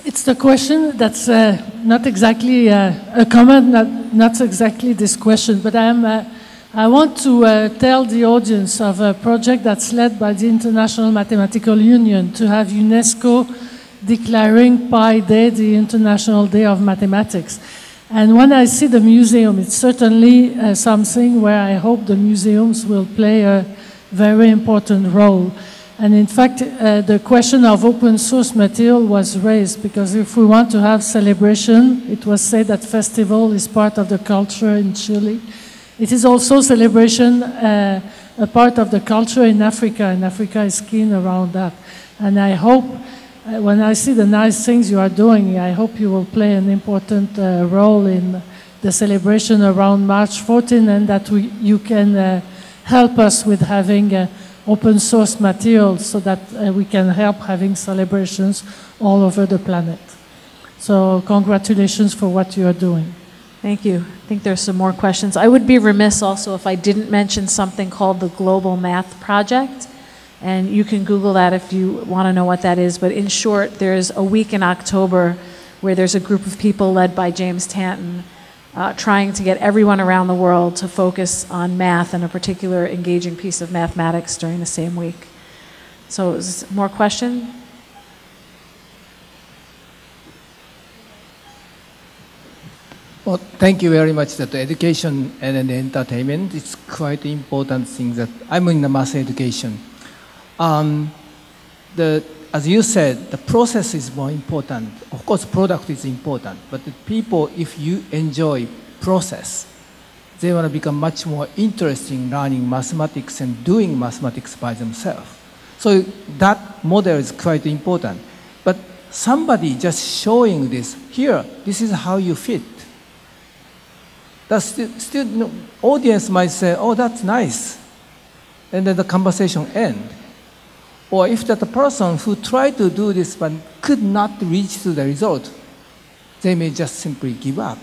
It's the question that's not exactly a comment, not exactly this question, but I want to tell the audience of a project that's led by the International Mathematical Union to have UNESCO declaring Pi Day the International Day of Mathematics. And when I see the museum, it's certainly something where I hope the museums will play a very important role. And in fact, the question of open source material was raised, because if we want to have celebration, it was said that festival is part of the culture in Chile. It is also celebration, a part of the culture in Africa, and Africa is keen around that. And I hope, when I see the nice things you are doing, I hope you will play an important role in the celebration around March 14, and that you can help us with having open source materials so that we can help having celebrations all over the planet. So congratulations for what you are doing. Thank you. I think there's some more questions. I would be remiss also if I didn't mention something called the Global Math Project. And you can Google that if you want to know what that is. But in short, there's a week in October where there's a group of people led by James Tanton trying to get everyone around the world to focus on math and a particular engaging piece of mathematics during the same week. So is more question? Well, thank you very much. That education and entertainment is quite important thing that I'm in the math education. As you said, the process is more important. Of course, product is important, but the people, if you enjoy process, they want to become much more interested in learning mathematics and doing mathematics by themselves. So that model is quite important. But somebody just showing this, here, this is how you fit. That's still audience might say, oh, that's nice. And then the conversation ends. Or if that person who tried to do this but could not reach to the result, they may just simply give up.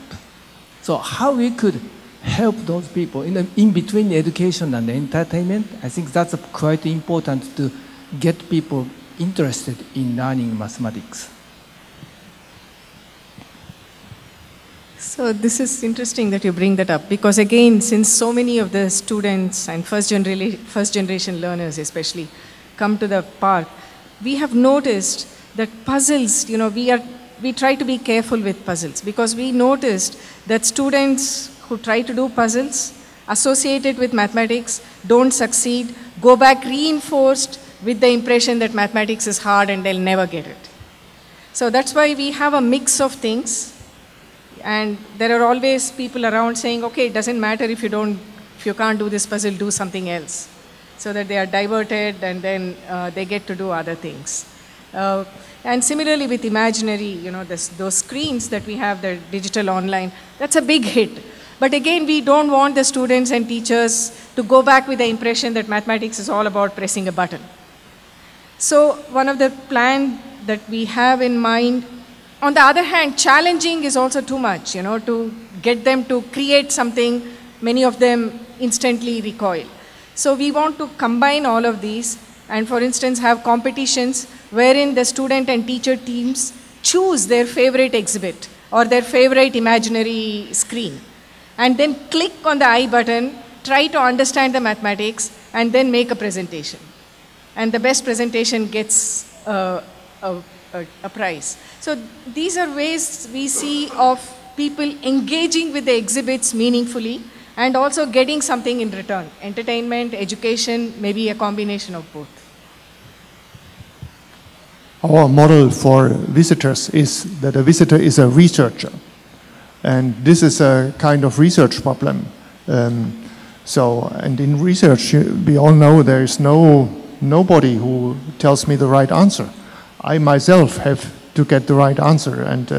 So how we could help those people in between education and entertainment, I think that's quite important to get people interested in learning mathematics. So this is interesting that you bring that up, because again, since so many of the students and first generation learners especially come to the park, we have noticed that puzzles, we try to be careful with puzzles, because we noticed that students who try to do puzzles associated with mathematics don't succeed, go back reinforced with the impression that mathematics is hard and they'll never get it. So that's why we have a mix of things, and there are always people around saying, okay, it doesn't matter if you can't do this puzzle, do something else, so that they are diverted and then they get to do other things. And similarly with imaginary, those screens that we have, the digital online, that's a big hit. But again, we don't want the students and teachers to go back with the impression that mathematics is all about pressing a button. So one of the plans that we have in mind, on the other hand, challenging is also too much, to get them to create something, many of them instantly recoil. So we want to combine all of these and, for instance, have competitions wherein the student and teacher teams choose their favorite exhibit or their favorite imaginary screen, and then click on the I button, try to understand the mathematics, and then make a presentation. And the best presentation gets a prize. So these are ways we see of people engaging with the exhibits meaningfully and also getting something in return. Entertainment, education, maybe a combination of both. Our model for visitors is that a visitor is a researcher. And this is a kind of research problem. And in research, we all know there is nobody who tells me the right answer. I myself have to get the right answer and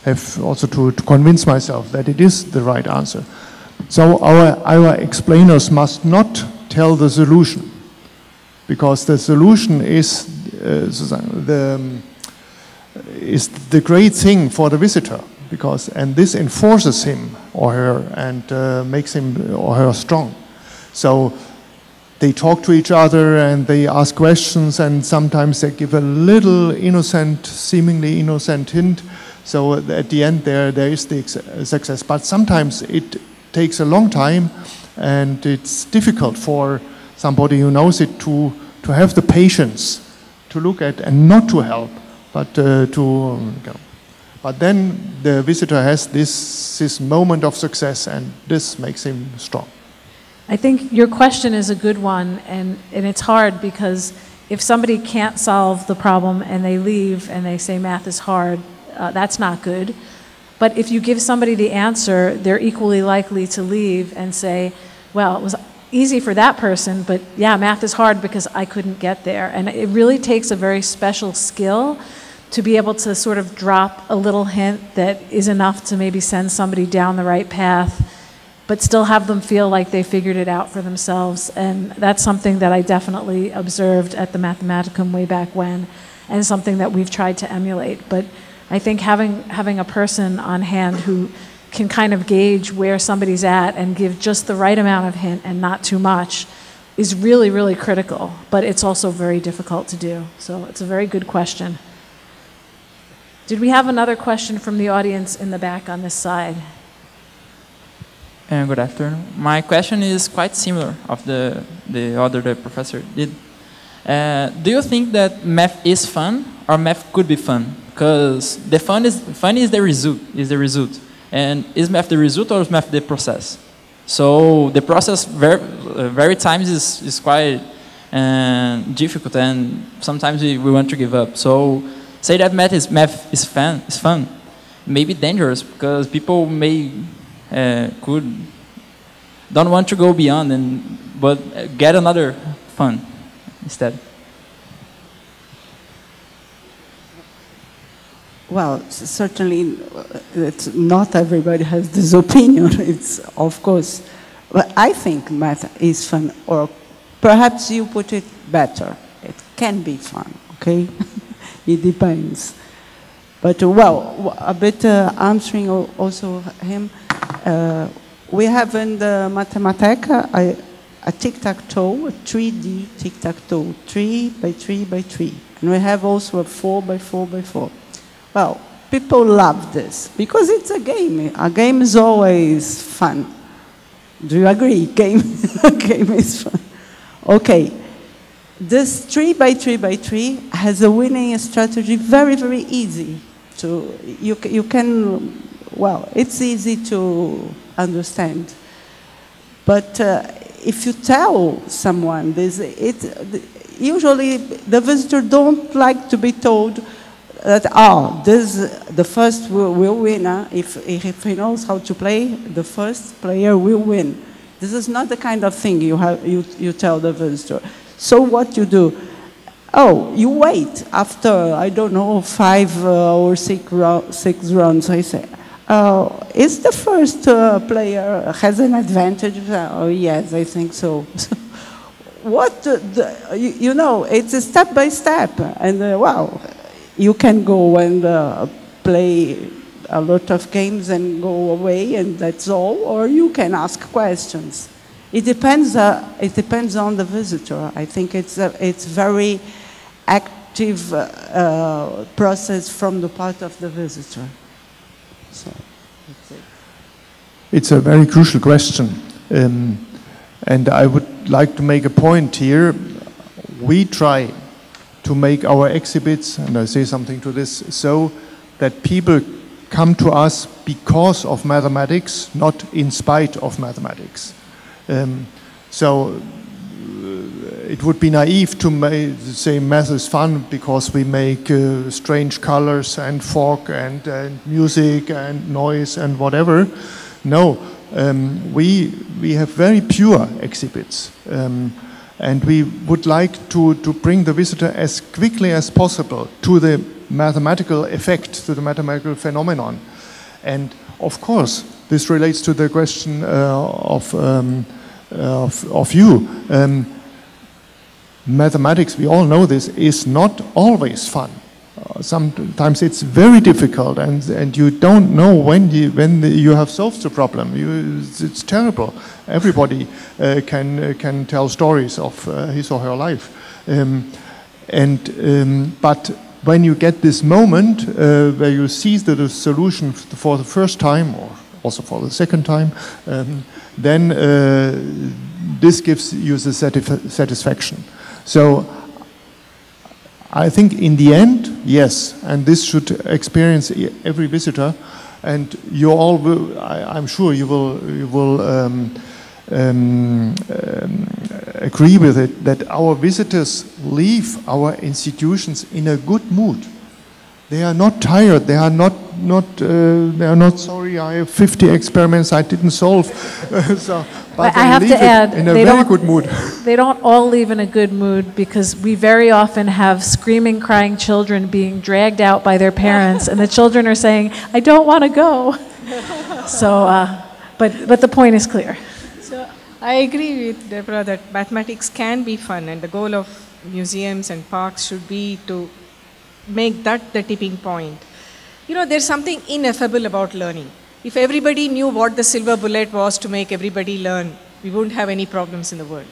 have also to convince myself that it is the right answer. So our explainers must not tell the solution, because the solution is the great thing for the visitor, and this enforces him or her and makes him or her strong. So they talk to each other and they ask questions, and sometimes they give a little innocent, seemingly innocent hint. So at the end there is the success. But sometimes it takes a long time, and it's difficult for somebody who knows it to have the patience to look at and not to help, but But then the visitor has this moment of success, and this makes him strong. I think your question is a good one, and it's hard, because if somebody can't solve the problem and they leave and they say math is hard, that's not good. But if you give somebody the answer, they're equally likely to leave and say, well, it was easy for that person, but yeah, math is hard because I couldn't get there. And it really takes a very special skill to be able to sort of drop a little hint that is enough to maybe send somebody down the right path, but still have them feel like they figured it out for themselves. And that's something that I definitely observed at the Mathematicum way back when, and something that we've tried to emulate. But I think having a person on hand who can kind of gauge where somebody's at and give just the right amount of hint and not too much is really, really critical, but it's also very difficult to do. So it's a very good question. Did we have another question from the audience in the back on this side? Good afternoon. My question is quite similar of the other the professor did. Do you think that math is fun or math could be fun? Because the fun is the result. And is math the result or is math the process? So the process very times is quite difficult, and sometimes we want to give up. So say that math is fun, maybe dangerous, because people may don't want to go beyond but get another fun instead. Well, certainly, not everybody has this opinion. It's, of course, but I think math is fun, or perhaps you put it better. It can be fun, okay? It depends. But, well, a bit answering also him, we have in the Mathematica a tic-tac-toe, a 3D tic-tac-toe, 3 by 3 by 3. And we have also a 4 by 4 by 4. Well, people love this because it's a game. A game is always fun. Do you agree? Game is fun. Okay. This 3 by 3 by 3 has a winning strategy very, very easy. You can, well, it's easy to understand. But if you tell someone this, usually the visitor don't like to be told that, the first will win. If he knows how to play, the first player will win. This is not the kind of thing you tell the visitor. So what you do? Oh, you wait after, I don't know, 5 or 6 rounds. I say, is the first player has an advantage? Oh, yes, I think so. You know, it's a step by step, and wow. You can go and play a lot of games and go away, and that's all. Or you can ask questions. It depends. It depends on the visitor. I think it's very active process from the part of the visitor. So that's it. It's a very crucial question, and I would like to make a point here. We try to make our exhibits, and I say something to this, so that people come to us because of mathematics, not in spite of mathematics. It would be naive to say math is fun because we make strange colors and fog and music and noise and whatever. No, we have very pure exhibits. And we would like to bring the visitor as quickly as possible to the mathematical effect, to the mathematical phenomenon. And of course, this relates to the question of you. Mathematics, we all know this, is not always fun. Sometimes it's very difficult, and you don't know when you have solved the problem. It's terrible. Everybody can tell stories of his or her life, but when you get this moment where you see the solution for the first time, or also for the second time, then this gives you the satisfaction. So I think in the end, yes, and this should experience every visitor, and you all will, I'm sure you will agree with it, that our visitors leave our institutions in a good mood. They are not tired. They are not sorry. I have 50 experiments I didn't solve. But I have to add, in a very good mood. They don't all leave in a good mood, because we very often have screaming, crying children being dragged out by their parents, and the children are saying, "I don't want to go." So, but the point is clear. So I agree with Deborah that mathematics can be fun, and the goal of museums and parks should be to make that the tipping point. You know, there's something ineffable about learning. If everybody knew what the silver bullet was to make everybody learn, we wouldn't have any problems in the world.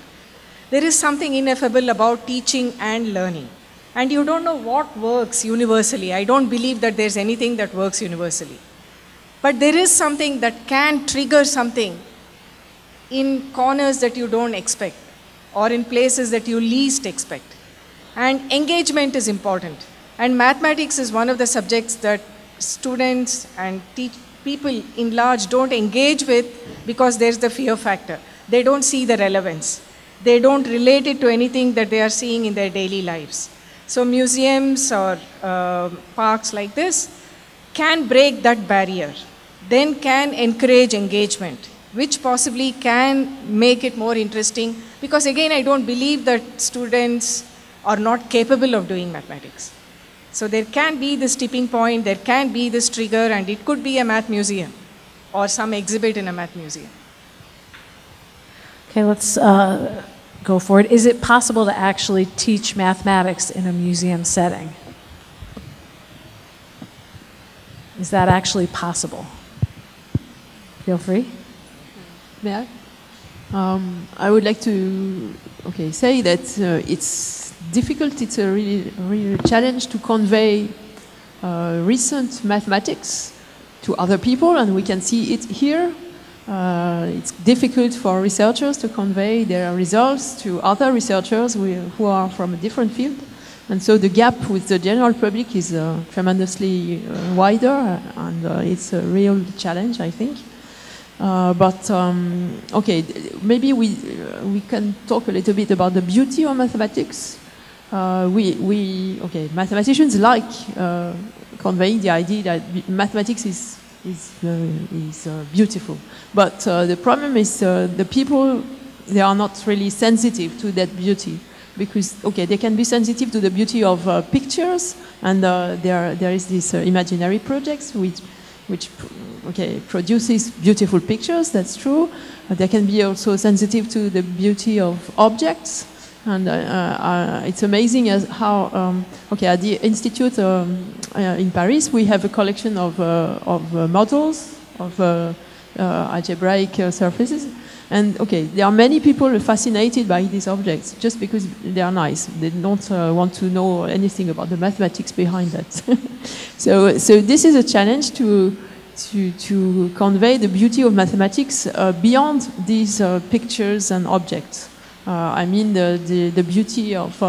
there is something ineffable about teaching and learning. And you don't know what works universally. I don't believe that there's anything that works universally. But there is something that can trigger something in corners that you don't expect, or in places that you least expect. And engagement is important. And mathematics is one of the subjects that students and people in large don't engage with because there's the fear factor. They don't see the relevance. They don't relate it to anything that they are seeing in their daily lives. So museums or parks like this can break that barrier, then can encourage engagement, which possibly can make it more interesting, because again, I don't believe that students are not capable of doing mathematics. So there can be this tipping point, there can be this trigger, and it could be a math museum or some exhibit in a math museum. Okay, let's go forward. Is it possible to actually teach mathematics in a museum setting? Is that actually possible? Feel free. May I? I would like to say that it's difficult, it's a really challenge to convey recent mathematics to other people, and we can see it here. It's difficult for researchers to convey their results to other researchers who are from a different field. And so the gap with the general public is tremendously wider, and it's a real challenge, I think. Maybe we can talk a little bit about the beauty of mathematics. Mathematicians like conveying the idea that mathematics is beautiful. But the problem is the people, they are not really sensitive to that beauty. Because, they can be sensitive to the beauty of pictures, and there is this imaginary projects which produces beautiful pictures, that's true. They can be also sensitive to the beauty of objects. And it's amazing as how, at the Institute in Paris, we have a collection of models of algebraic surfaces. And there are many people fascinated by these objects just because they are nice. They don't want to know anything about the mathematics behind that. So this is a challenge to convey the beauty of mathematics beyond these pictures and objects. I mean the beauty of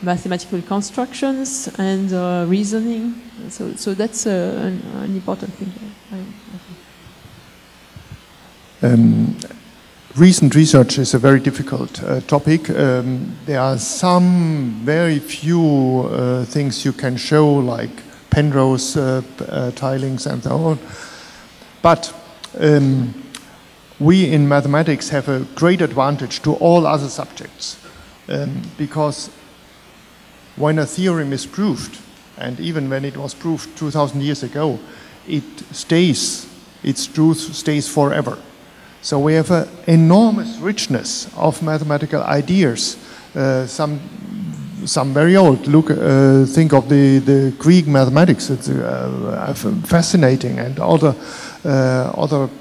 mathematical constructions and reasoning. So that's an important thing. Recent research is a very difficult topic. There are some very few things you can show, like Penrose tilings and so on. But we in mathematics have a great advantage to all other subjects because when a theorem is proved, and even when it was proved 2,000 years ago, its truth stays forever. So we have an enormous richness of mathematical ideas. Some very old. Think of the Greek mathematics. It's fascinating, and other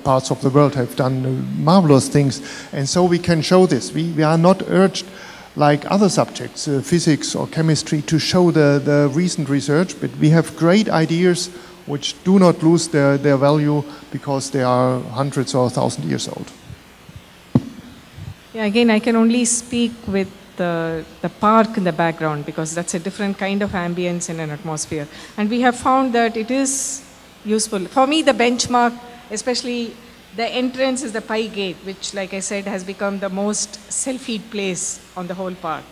parts of the world have done marvelous things. And so we can show this. We are not urged, like other subjects, physics or chemistry, to show the recent research, but we have great ideas which do not lose their value because they are hundreds or 1,000 years old. Yeah, again, I can only speak with the park in the background because that's a different kind of ambience in an atmosphere. And we have found that it is useful. For me, the benchmark, especially the entrance, is the Pi Gate, which, like I said, has become the most selfied place on the whole park.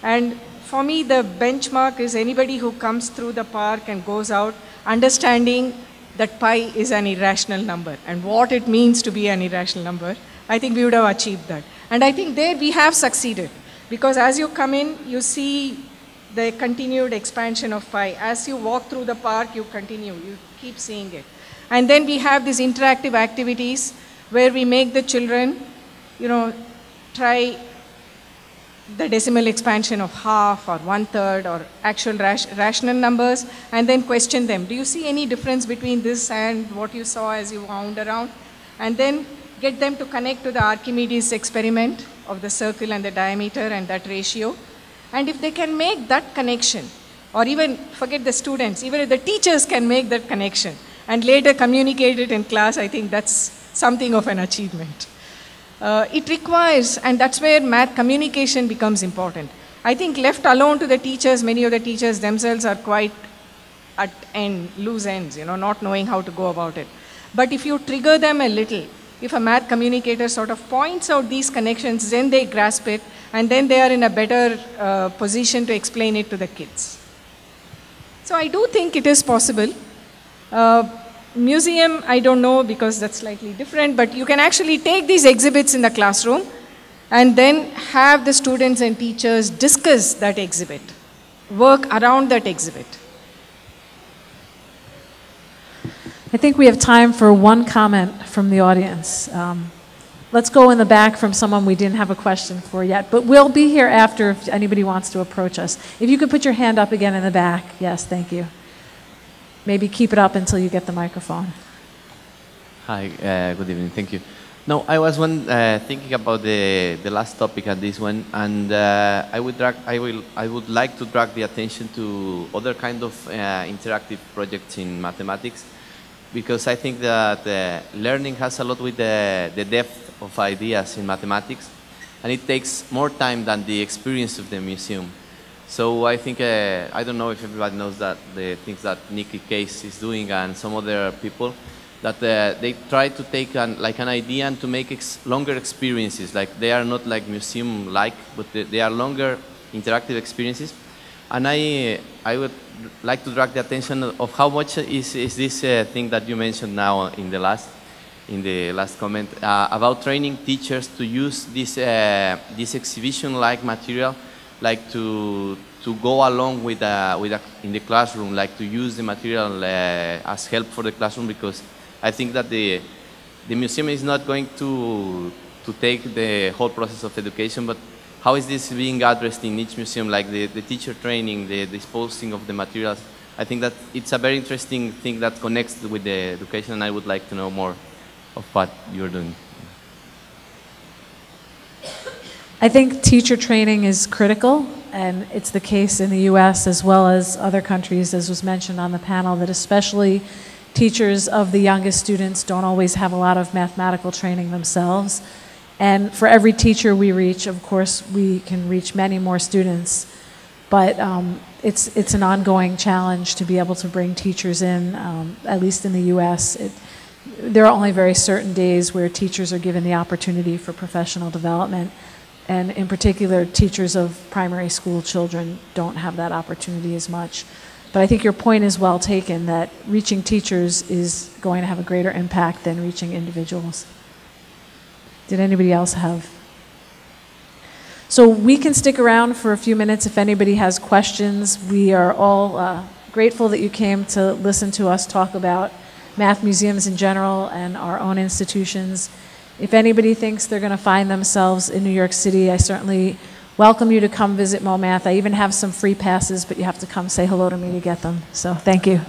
And for me, the benchmark is anybody who comes through the park and goes out understanding that pi is an irrational number and what it means to be an irrational number. I think we would have achieved that. And I think there we have succeeded, because as you come in, you see the continued expansion of pi. As you walk through the park, you continue, you keep seeing it. And then we have these interactive activities where we make the children, try the decimal expansion of half or 1/3 or actual rational numbers, and then question them. Do you see any difference between this and what you saw as you wound around? And then get them to connect to the Archimedes experiment of the circle and the diameter and that ratio. And if they can make that connection, or even forget the students, even if the teachers can make that connection and later communicate it in class, I think that's something of an achievement. It requires, and that's where math communication becomes important. I think left alone to the teachers, many of the teachers themselves are quite at loose ends, not knowing how to go about it. But if you trigger them a little, if a math communicator sort of points out these connections, then they grasp it, and then they are in a better position to explain it to the kids. So I do think it is possible. Museum, I don't know because that's slightly different, but you can actually take these exhibits in the classroom and then have the students and teachers discuss that exhibit, work around that exhibit. I think we have time for one comment from the audience. Let's go in the back from someone we didn't have a question for yet, but we'll be here after if anybody wants to approach us. If you could put your hand up again in the back. Yes, thank you. Maybe keep it up until you get the microphone. Hi, good evening, thank you. No, I was thinking about the last topic and this one, and I would like to drag the attention to other kind of interactive projects in mathematics, because I think that learning has a lot with the depth of ideas in mathematics, and it takes more time than the experience of the museum. So I think, I don't know if everybody knows that the things that Nikki Case is doing and some other people, that they try to take an idea and to make longer experiences. Like they are not like museum-like, but they are longer interactive experiences. And I would like to drag the attention of how much is this thing that you mentioned now in the last comment about training teachers to use this exhibition-like material, like to go along with in the classroom, like to use the material as help for the classroom, because I think that the museum is not going to take the whole process of education, but how is this being addressed in each museum, like the teacher training, the disposing of the materials? I think that it's a very interesting thing that connects with the education, and I would like to know more of what you're doing. I think teacher training is critical, and it's the case in the US as well as other countries, as was mentioned on the panel, that especially teachers of the youngest students don't always have a lot of mathematical training themselves. And for every teacher we reach, of course, we can reach many more students, but it's an ongoing challenge to be able to bring teachers in, at least in the US. There are only very certain days where teachers are given the opportunity for professional development. And in particular, teachers of primary school children don't have that opportunity as much. But I think your point is well taken, that reaching teachers is going to have a greater impact than reaching individuals. Did anybody else have? So we can stick around for a few minutes if anybody has questions. We are all grateful that you came to listen to us talk about math museums in general and our own institutions. If anybody thinks they're going to find themselves in New York City, I certainly welcome you to come visit MoMath. I even have some free passes, but you have to come say hello to me to get them. So thank you.